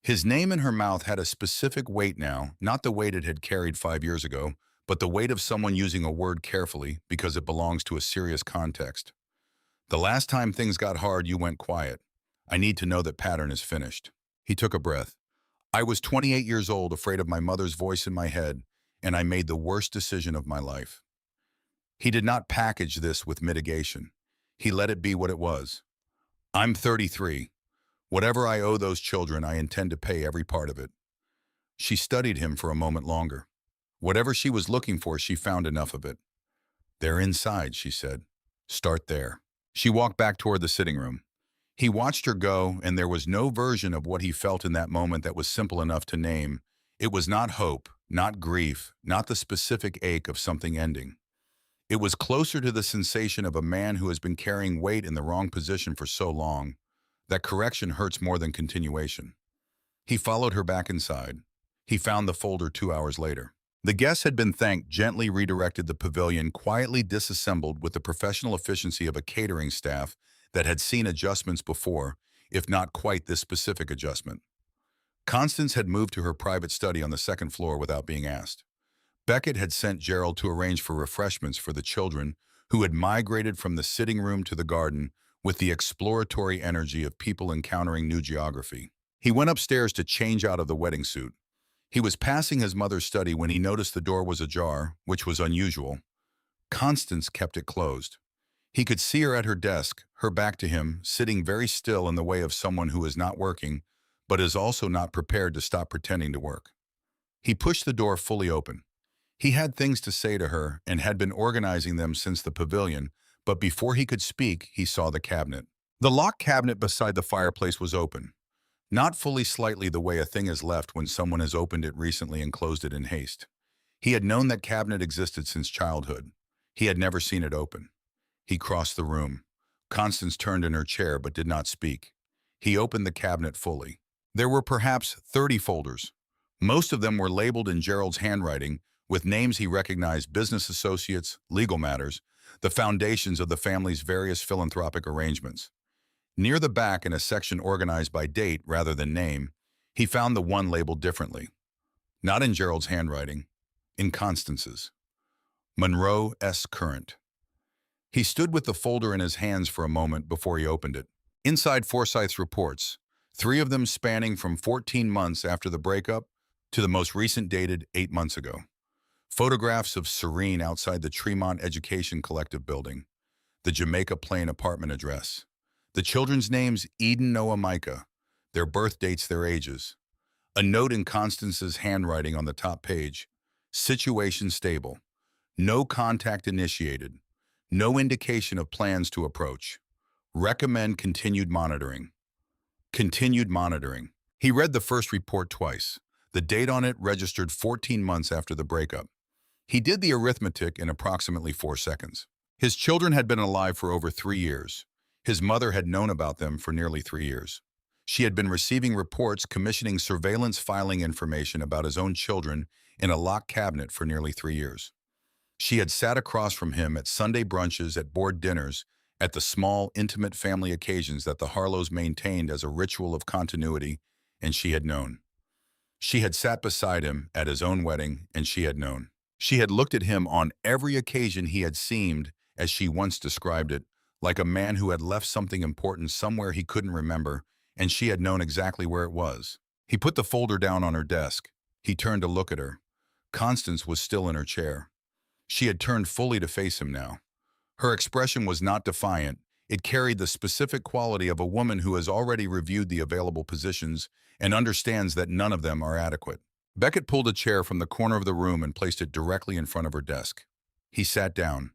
His name in her mouth had a specific weight now, not the weight it had carried 5 years ago, but the weight of someone using a word carefully because it belongs to a serious context. The last time things got hard, you went quiet. I need to know that pattern is finished. He took a breath. I was 28 years old, afraid of my mother's voice in my head, and I made the worst decision of my life. He did not package this with mitigation. He let it be what it was. I'm 33. Whatever I owe those children, I intend to pay every part of it. She studied him for a moment longer. Whatever she was looking for, she found enough of it. They're inside, she said. Start there. She walked back toward the sitting room. He watched her go, and there was no version of what he felt in that moment that was simple enough to name. It was not hope, not grief, not the specific ache of something ending. It was closer to the sensation of a man who has been carrying weight in the wrong position for so long that correction hurts more than continuation. He followed her back inside. He found the folder 2 hours later. The guests had been thanked, gently redirected the pavilion, quietly disassembled with the professional efficiency of a catering staff that had seen adjustments before, if not quite this specific adjustment. Constance had moved to her private study on the second floor without being asked. Beckett had sent Gerald to arrange for refreshments for the children who had migrated from the sitting room to the garden with the exploratory energy of people encountering new geography. He went upstairs to change out of the wedding suit. He was passing his mother's study when he noticed the door was ajar, which was unusual. Constance kept it closed. He could see her at her desk, her back to him, sitting very still in the way of someone who is not working, but is also not prepared to stop pretending to work. He pushed the door fully open. He had things to say to her and had been organizing them since the pavilion, but before he could speak, he saw the cabinet. The locked cabinet beside the fireplace was open. Not fully slightly the way a thing is left when someone has opened it recently and closed it in haste. He had known that cabinet existed since childhood. He had never seen it open. He crossed the room. Constance turned in her chair but did not speak. He opened the cabinet fully. There were perhaps 30 folders. Most of them were labeled in Gerald's handwriting with names he recognized: business associates, legal matters, the foundations of the family's various philanthropic arrangements. Near the back, in a section organized by date rather than name, he found the one labeled differently. Not in Gerald's handwriting, in Constance's. Monroe S. Current. He stood with the folder in his hands for a moment before he opened it. Inside Forsyth's reports, 3 of them spanning from 14 months after the breakup to the most recent dated 8 months ago. Photographs of Serene outside the Tremont Education Collective building, the Jamaica Plain apartment address, the children's names Eden, Noah, Micah, their birth dates, their ages. A note in Constance's handwriting on the top page: situation stable, no contact initiated, no indication of plans to approach. Recommend continued monitoring. Continued monitoring. He read the first report twice. The date on it registered 14 months after the breakup. He did the arithmetic in approximately 4 seconds. His children had been alive for over 3 years. His mother had known about them for nearly 3 years. She had been receiving reports commissioning surveillance filing information about his own children in a locked cabinet for nearly 3 years. She had sat across from him at Sunday brunches, at board dinners, at the small, intimate family occasions that the Harlows maintained as a ritual of continuity, and she had known. She had sat beside him at his own wedding, and she had known. She had looked at him on every occasion he had seemed, as she once described it, like a man who had left something important somewhere he couldn't remember, and she had known exactly where it was. He put the folder down on her desk. He turned to look at her. Constance was still in her chair. She had turned fully to face him now. Her expression was not defiant. It carried the specific quality of a woman who has already reviewed the available positions and understands that none of them are adequate. Beckett pulled a chair from the corner of the room and placed it directly in front of her desk. He sat down.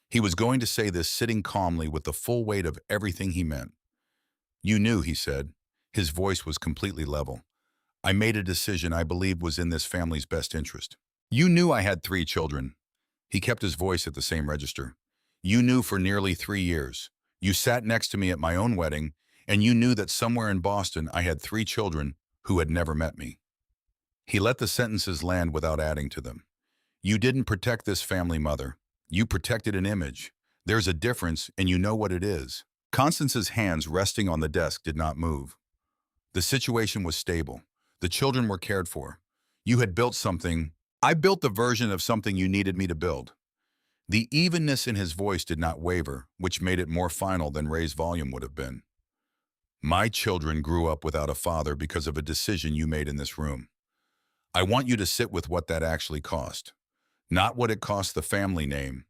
He was going to say this sitting calmly with the full weight of everything he meant. "You knew," he said. His voice was completely level. "I made a decision I believed was in this family's best interest. You knew I had 3 children." He kept his voice at the same register. "You knew for nearly 3 years. You sat next to me at my own wedding, and you knew that somewhere in Boston I had 3 children who had never met me." He let the sentences land without adding to them. "You didn't protect this family, Mother. You protected an image. There's a difference, and you know what it is." Constance's hands resting on the desk did not move. The situation was stable. The children were cared for. "You had built something. I built the version of something you needed me to build." The evenness in his voice did not waver, which made it more final than Ray's volume would have been. "My children grew up without a father because of a decision you made in this room. I want you to sit with what that actually cost. Not what it cost the family name,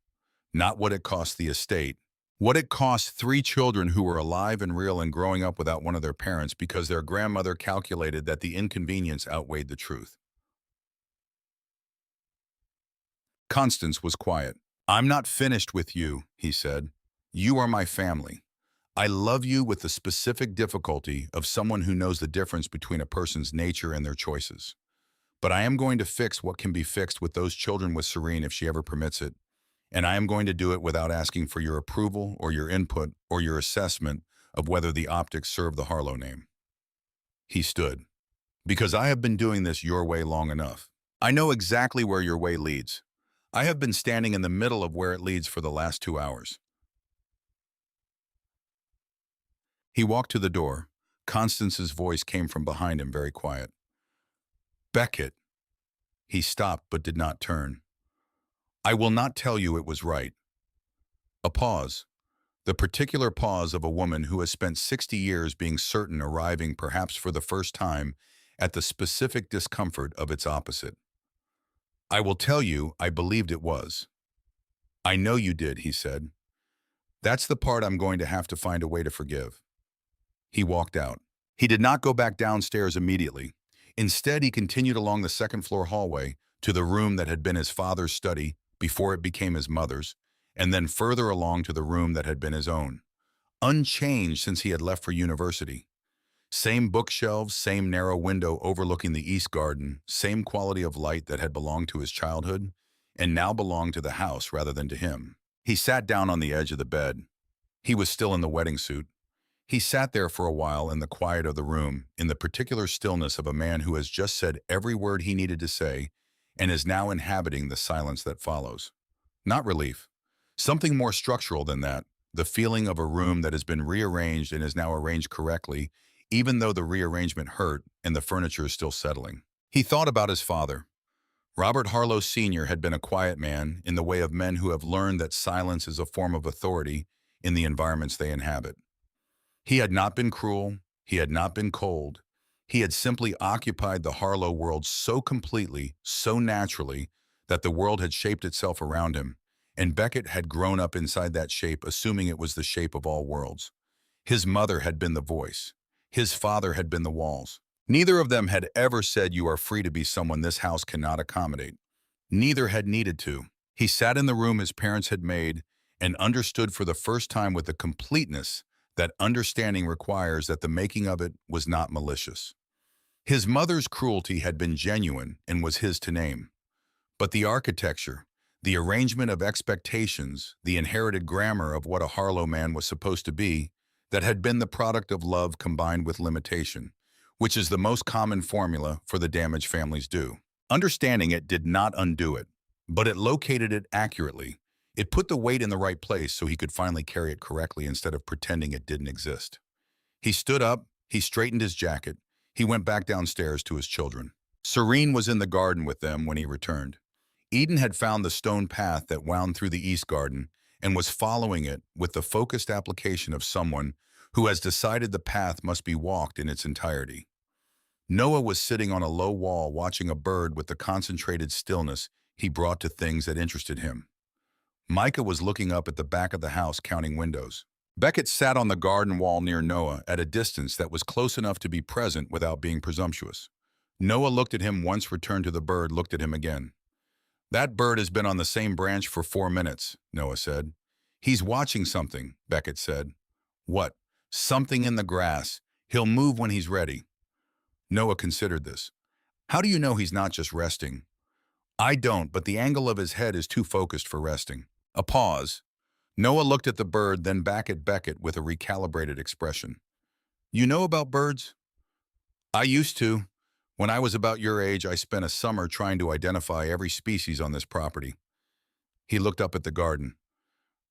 not what it cost the estate, what it cost 3 children who were alive and real and growing up without one of their parents because their grandmother calculated that the inconvenience outweighed the truth." Constance was quiet. "I'm not finished with you," he said. "You are my family. I love you with the specific difficulty of someone who knows the difference between a person's nature and their choices. But I am going to fix what can be fixed with those children with Serene if she ever permits it. And I am going to do it without asking for your approval or your input or your assessment of whether the optics serve the Harlow name." He stood. "Because I have been doing this your way long enough. I know exactly where your way leads. I have been standing in the middle of where it leads for the last 2 hours." He walked to the door. Constance's voice came from behind him, very quiet. "Beckett." He stopped but did not turn. "I will not tell you it was right." A pause. The particular pause of a woman who has spent 60 years being certain, arriving perhaps for the first time at the specific discomfort of its opposite. "I will tell you I believed it was." "I know you did," he said. "That's the part I'm going to have to find a way to forgive." He walked out. He did not go back downstairs immediately. Instead, he continued along the second-floor hallway to the room that had been his father's study before it became his mother's, and then further along to the room that had been his own, unchanged since he had left for university. Same bookshelves, same narrow window overlooking the east garden, same quality of light that had belonged to his childhood and now belonged to the house rather than to him. He sat down on the edge of the bed. He was still in the wedding suit. He sat there for a while in the quiet of the room, in the particular stillness of a man who has just said every word he needed to say and is now inhabiting the silence that follows. Not relief. Something more structural than that, the feeling of a room that has been rearranged and is now arranged correctly, even though the rearrangement hurt and the furniture is still settling. He thought about his father. Robert Harlow Sr. had been a quiet man in the way of men who have learned that silence is a form of authority in the environments they inhabit. He had not been cruel. He had not been cold. He had simply occupied the Harlow world so completely, so naturally, that the world had shaped itself around him, and Beckett had grown up inside that shape, assuming it was the shape of all worlds. His mother had been the voice. His father had been the walls. Neither of them had ever said you are free to be someone this house cannot accommodate. Neither had needed to. He sat in the room his parents had made and understood for the first time with the completeness that understanding requires that the making of it was not malicious. His mother's cruelty had been genuine and was his to name. But the architecture, the arrangement of expectations, the inherited grammar of what a Harlow man was supposed to be, that had been the product of love combined with limitation, which is the most common formula for the damage families do. Understanding it did not undo it, but it located it accurately. It put the weight in the right place so he could finally carry it correctly instead of pretending it didn't exist. He stood up, he straightened his jacket, he went back downstairs to his children. Serene was in the garden with them when he returned. Eden had found the stone path that wound through the east garden and was following it with the focused application of someone who has decided the path must be walked in its entirety. Noah was sitting on a low wall watching a bird with the concentrated stillness he brought to things that interested him. Micah was looking up at the back of the house counting windows. Beckett sat on the garden wall near Noah at a distance that was close enough to be present without being presumptuous. Noah looked at him once, returned to the bird, looked at him again. That bird has been on the same branch for 4 minutes, Noah said. He's watching something, Beckett said. What? Something in the grass. He'll move when he's ready. Noah considered this. How do you know he's not just resting? I don't, but the angle of his head is too focused for resting. A pause. Noah looked at the bird, then back at Beckett with a recalibrated expression. You know about birds? I used to. When I was about your age, I spent a summer trying to identify every species on this property. He looked up at the garden.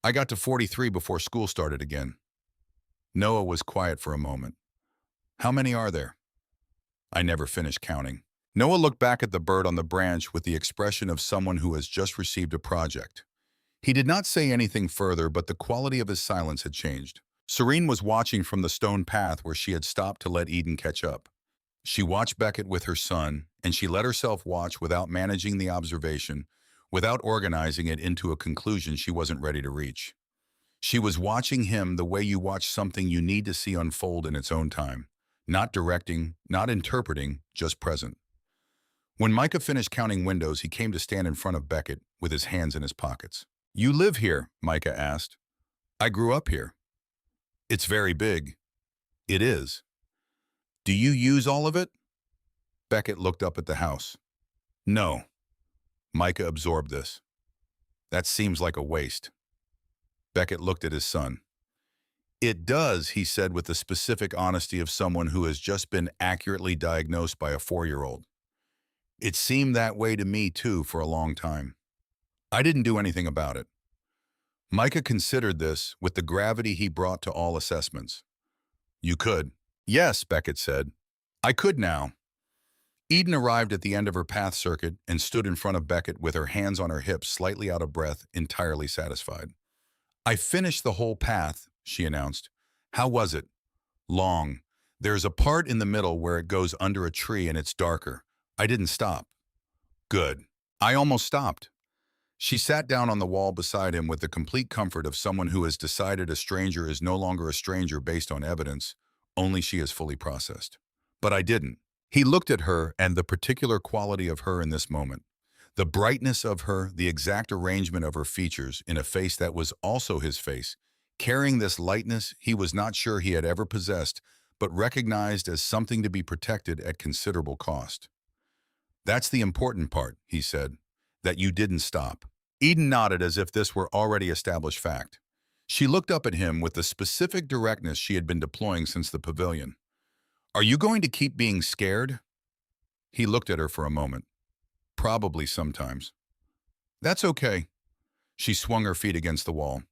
I got to 43 before school started again. Noah was quiet for a moment. How many are there? I never finished counting. Noah looked back at the bird on the branch with the expression of someone who has just received a project. He did not say anything further, but the quality of his silence had changed. Serene was watching from the stone path where she had stopped to let Eden catch up. She watched Beckett with her son, and she let herself watch without managing the observation, without organizing it into a conclusion she wasn't ready to reach. She was watching him the way you watch something you need to see unfold in its own time. Not directing, not interpreting, just present. When Micah finished counting windows, he came to stand in front of Beckett with his hands in his pockets. You live here? Micah asked. I grew up here. It's very big. It is. Do you use all of it? Beckett looked up at the house. No. Micah absorbed this. That seems like a waste. Beckett looked at his son. It does, he said with the specific honesty of someone who has just been accurately diagnosed by a 4-year-old. It seemed that way to me, too, for a long time. I didn't do anything about it. Micah considered this with the gravity he brought to all assessments. You could. Yes, Beckett said. I could now. Eden arrived at the end of her path circuit and stood in front of Beckett with her hands on her hips, slightly out of breath, entirely satisfied. I finished the whole path, she announced. How was it? Long. There's a part in the middle where it goes under a tree and it's darker. I didn't stop. Good. I almost stopped. She sat down on the wall beside him with the complete comfort of someone who has decided a stranger is no longer a stranger based on evidence, only she is fully processed. But I didn't. He looked at her and the particular quality of her in this moment. The brightness of her, the exact arrangement of her features in a face that was also his face, carrying this lightness he was not sure he had ever possessed, but recognized as something to be protected at considerable cost. That's the important part, he said, that you didn't stop. Eden nodded as if this were already established fact. She looked up at him with the specific directness she had been deploying since the pavilion. Are you going to keep being scared? He looked at her for a moment. Probably sometimes. That's okay. She swung her feet against the wall.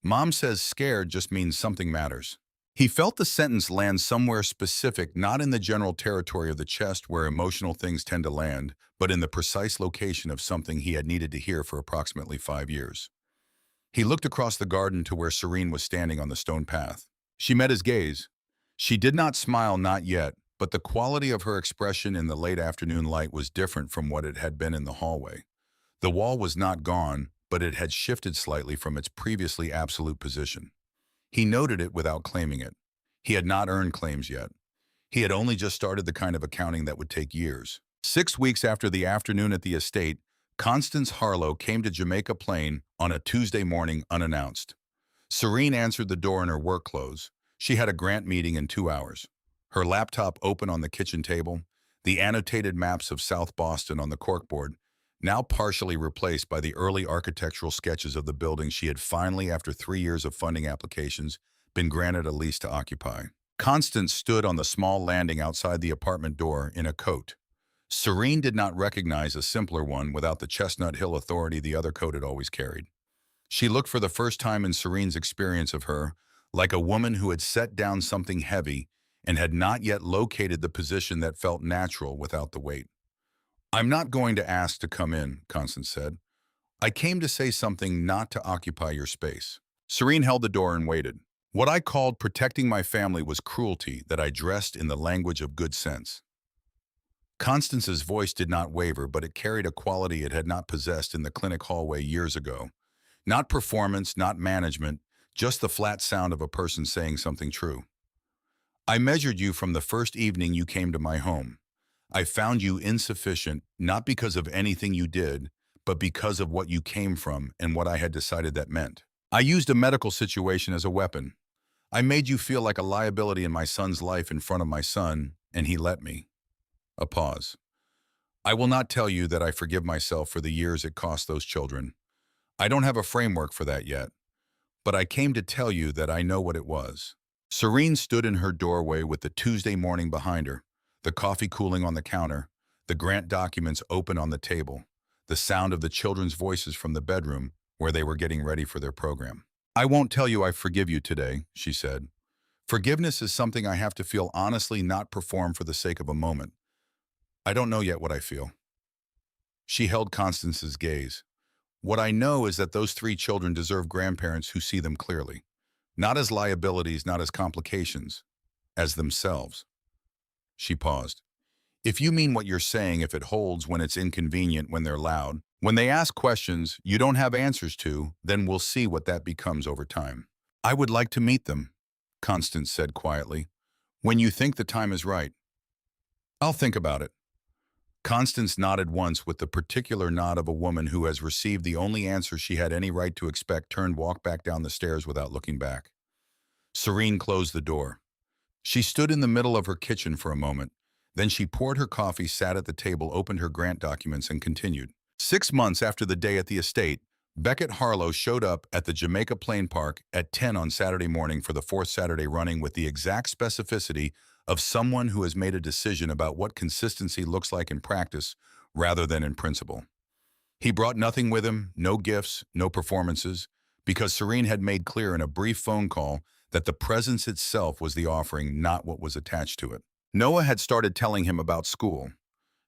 Mom says scared just means something matters. He felt the sentence land somewhere specific, not in the general territory of the chest where emotional things tend to land, but in the precise location of something he had needed to hear for approximately 5 years. He looked across the garden to where Serene was standing on the stone path. She met his gaze. She did not smile, not yet, but the quality of her expression in the late afternoon light was different from what it had been in the hallway. The wall was not gone, but it had shifted slightly from its previously absolute position. He noted it without claiming it. He had not earned claims yet. He had only just started the kind of accounting that would take years. 6 weeks after the afternoon at the estate, Constance Harlow came to Jamaica Plain on a Tuesday morning unannounced. Serene answered the door in her work clothes. She had a grant meeting in 2 hours. Her laptop open on the kitchen table, the annotated maps of South Boston on the corkboard, now partially replaced by the early architectural sketches of the building she had finally, after 3 years of funding applications, been granted a lease to occupy. Constance stood on the small landing outside the apartment door in a coat. Serene did not recognize a simpler one without the Chestnut Hill authority the other coat had always carried. She looked for the first time in Serene's experience of her like a woman who had set down something heavy and had not yet located the position that felt natural without the weight. I'm not going to ask to come in, Constance said. I came to say something, not to occupy your space. Serene held the door and waited. What I called protecting my family was cruelty that I dressed in the language of good sense. Constance's voice did not waver, but it carried a quality it had not possessed in the clinic hallway years ago. Not performance, not management, just the flat sound of a person saying something true. I measured you from the first evening you came to my home. I found you insufficient, not because of anything you did, but because of what you came from and what I had decided that meant. I used a medical situation as a weapon. I made you feel like a liability in my son's life in front of my son, and he let me. A pause. I will not tell you that I forgive myself for the years it cost those children. I don't have a framework for that yet, but I came to tell you that I know what it was. Serene stood in her doorway with the Tuesday morning behind her, the coffee cooling on the counter, the grant documents open on the table, the sound of the children's voices from the bedroom where they were getting ready for their program. I won't tell you I forgive you today, she said. Forgiveness is something I have to feel honestly, not perform for the sake of a moment. I don't know yet what I feel. She held Constance's gaze. What I know is that those three children deserve grandparents who see them clearly. Not as liabilities, not as complications, as themselves. She paused. If you mean what you're saying, if it holds when it's inconvenient, when they're loud, when they ask questions you don't have answers to, then we'll see what that becomes over time. I would like to meet them, Constance said quietly. When you think the time is right. I'll think about it. Constance nodded once with the particular nod of a woman who has received the only answer she had any right to expect, turned, walked back down the stairs without looking back. Serene closed the door. She stood in the middle of her kitchen for a moment. Then she poured her coffee, sat at the table, opened her grant documents, and continued. 6 months after the day at the estate, Beckett Harlow showed up at the Jamaica Plain Park at 10 on Saturday morning for the fourth Saturday running with the exact specificity of someone who has made a decision about what consistency looks like in practice rather than in principle. He brought nothing with him, no gifts, no performances, because Serene had made clear in a brief phone call that the presence itself was the offering, not what was attached to it. Noah had started telling him about school,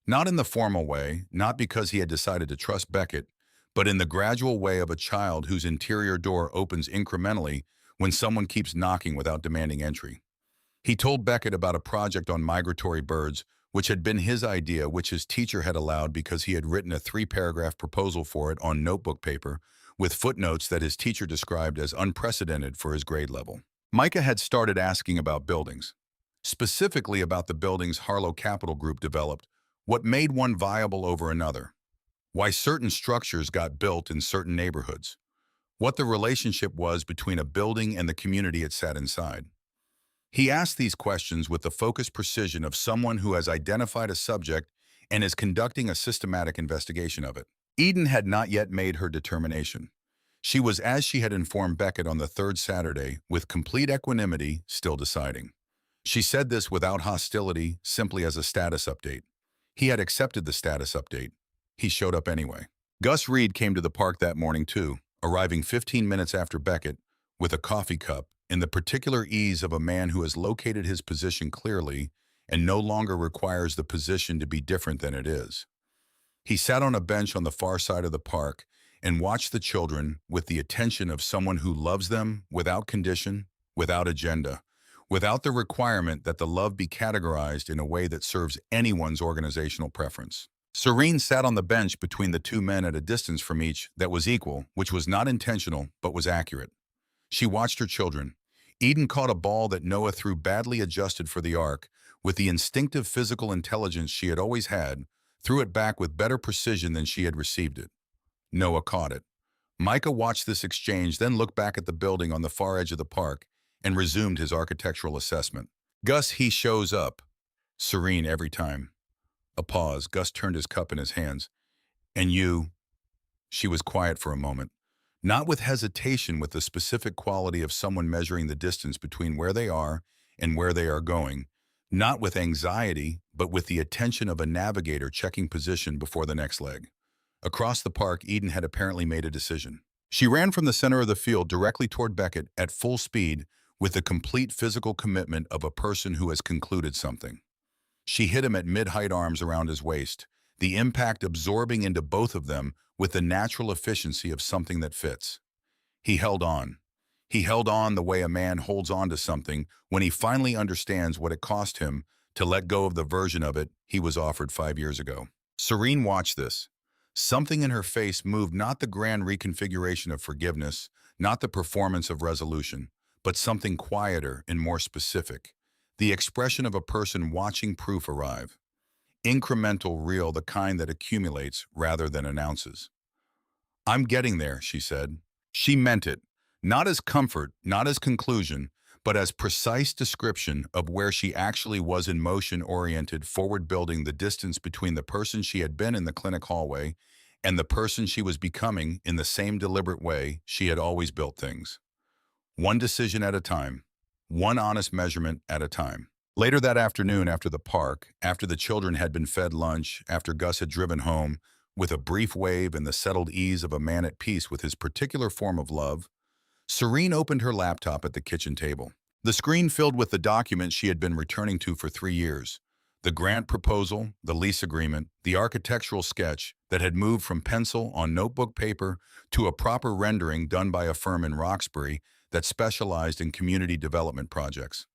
not in the formal way, not because he had decided to trust Beckett, but in the gradual way of a child whose interior door opens incrementally when someone keeps knocking without demanding entry. He told Beckett about a project on migratory birds, which had been his idea, which his teacher had allowed because he had written a 3-paragraph proposal for it on notebook paper, with footnotes that his teacher described as unprecedented for his grade level. Micah had started asking about buildings, specifically about the buildings Harlow Capital Group developed, what made one viable over another, why certain structures got built in certain neighborhoods, what the relationship was between a building and the community it sat inside. He asked these questions with the focused precision of someone who has identified a subject and is conducting a systematic investigation of it. Eden had not yet made her determination. She was, as she had informed Beckett on the third Saturday, with complete equanimity, still deciding. She said this without hostility, simply as a status update. He had accepted the status update. He showed up anyway. Gus Reed came to the park that morning too, arriving 15 minutes after Beckett, with a coffee cup, in the particular ease of a man who has located his position clearly and no longer requires the position to be different than it is. He sat on a bench on the far side of the park and watched the children with the attention of someone who loves them without condition, without agenda, without the requirement that the love be categorized in a way that serves anyone's organizational preference. Serene sat on the bench between the two men at a distance from each that was equal, which was not intentional but was accurate. She watched her children. Eden caught a ball that Noah threw badly adjusted for the arc. With the instinctive physical intelligence she had always had, threw it back with better precision than she had received it. Noah caught it. Micah watched this exchange, then looked back at the building on the far edge of the park and resumed his architectural assessment. Gus, he shows up. Serene every time. A pause. Gus turned his cup in his hands. And you? She was quiet for a moment. Not with hesitation, with the specific quality of someone measuring the distance between where they are and where they are going. Not with anxiety, but with the attention of a navigator checking position before the next leg. Across the park, Eden had apparently made a decision. She ran from the center of the field directly toward Beckett at full speed with the complete physical commitment of a person who has concluded something. She hit him at mid-height, arms around his waist, the impact absorbing into both of them with the natural efficiency of something that fits. He held on. He held on the way a man holds on to something when he finally understands what it cost him to let go of the version of it he was offered 5 years ago. Serene watched this. Something in her face moved, not the grand reconfiguration of forgiveness, not the performance of resolution, but something quieter and more specific. The expression of a person watching proof arrive. Incremental, real, the kind that accumulates rather than announces. I'm getting there, she said. She meant it, not as comfort, not as conclusion, but as precise description of where she actually was in motion-oriented, forward-building the distance between the person she had been in the clinic hallway and the person she was becoming in the same deliberate way she had always built things. One decision at a time, one honest measurement at a time. Later that afternoon, after the park, after the children had been fed lunch, after Gus had driven home, with a brief wave and the settled ease of a man at peace with his particular form of love, Serene opened her laptop at the kitchen table. The screen filled with the documents she had been returning to for 3 years. The grant proposal, the lease agreement, the architectural sketch that had moved from pencil on notebook paper to a proper rendering done by a firm in Roxbury that specialized in community development projects.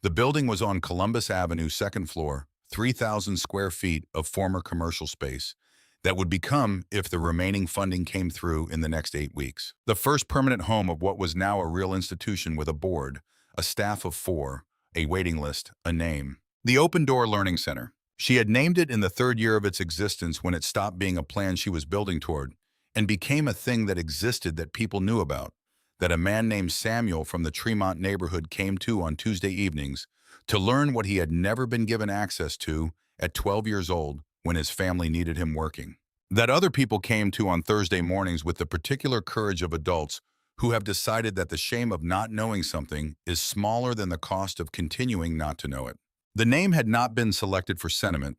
The building was on Columbus Avenue, second floor, 3,000 square feet of former commercial space that would become, if the remaining funding came through in the next 8 weeks, the first permanent home of what was now a real institution with a board, a staff of 4, a waiting list, a name. The Open Door Learning Center. She had named it in the 3rd year of its existence when it stopped being a plan she was building toward and became a thing that existed that people knew about, that a man named Samuel from the Tremont neighborhood came to on Tuesday evenings to learn what he had never been given access to at 12 years old when his family needed him working. That other people came to on Thursday mornings with the particular courage of adults who have decided that the shame of not knowing something is smaller than the cost of continuing not to know it. The name had not been selected for sentiment.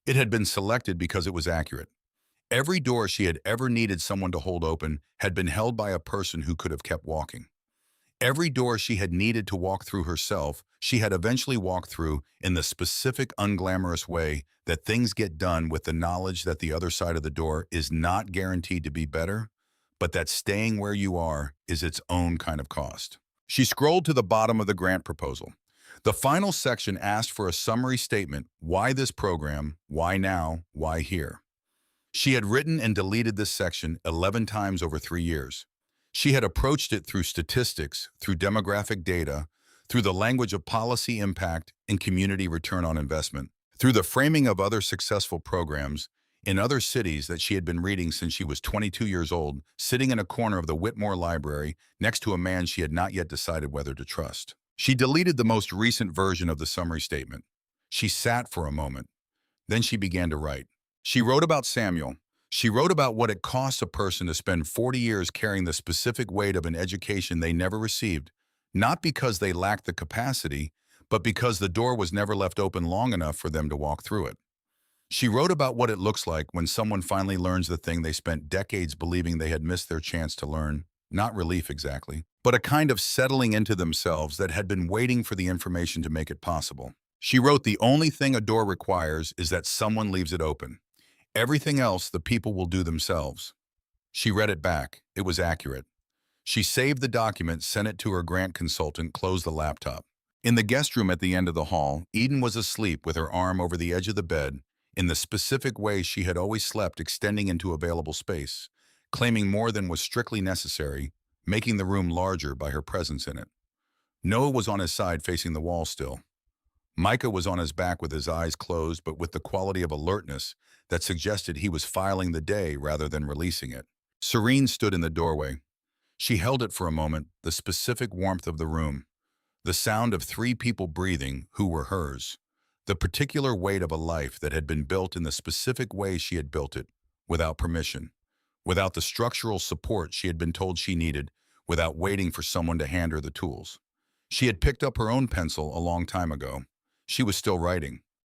It had been selected because it was accurate. Every door she had ever needed someone to hold open had been held by a person who could have kept walking. Every door she had needed to walk through herself, she had eventually walked through in the specific, unglamorous way that things get done, with the knowledge that the other side of the door is not guaranteed to be better, but that staying where you are is its own kind of cost. She scrolled to the bottom of the grant proposal. The final section asked for a summary statement: why this program, why now, why here? She had written and deleted this section 11 times over 3 years. She had approached it through statistics, through demographic data, through the language of policy impact and community return on investment, through the framing of other successful programs in other cities that she had been reading since she was 22 years old, sitting in a corner of the Whitmore Library next to a man she had not yet decided whether to trust. She deleted the most recent version of the summary statement. She sat for a moment. Then she began to write. She wrote about Samuel. She wrote about what it costs a person to spend 40 years carrying the specific weight of an education they never received, not because they lacked the capacity, but because the door was never left open long enough for them to walk through it. She wrote about what it looks like when someone finally learns the thing they spent decades believing they had missed their chance to learn. Not relief exactly, but a kind of settling into themselves that had been waiting for the information to make it possible. She wrote, the only thing a door requires is that someone leaves it open. Everything else the people will do themselves. She read it back. It was accurate. She saved the document, sent it to her grant consultant, closed the laptop. In the guest room at the end of the hall, Eden was asleep with her arm over the edge of the bed in the specific way she had always slept, extending into available space, claiming more than was strictly necessary, making the room larger by her presence in it. Noah was on his side facing the wall still. Micah was on his back with his eyes closed, but with the quality of alertness that suggested he was filing the day rather than releasing it. Serene stood in the doorway. She held it for a moment, the specific warmth of the room, the sound of 3 people breathing who were hers, the particular weight of a life that had been built in the specific way she had built it, without permission, without the structural support she had been told she needed, without waiting for someone to hand her the tools. She had picked up her own pencil a long time ago. She was still writing.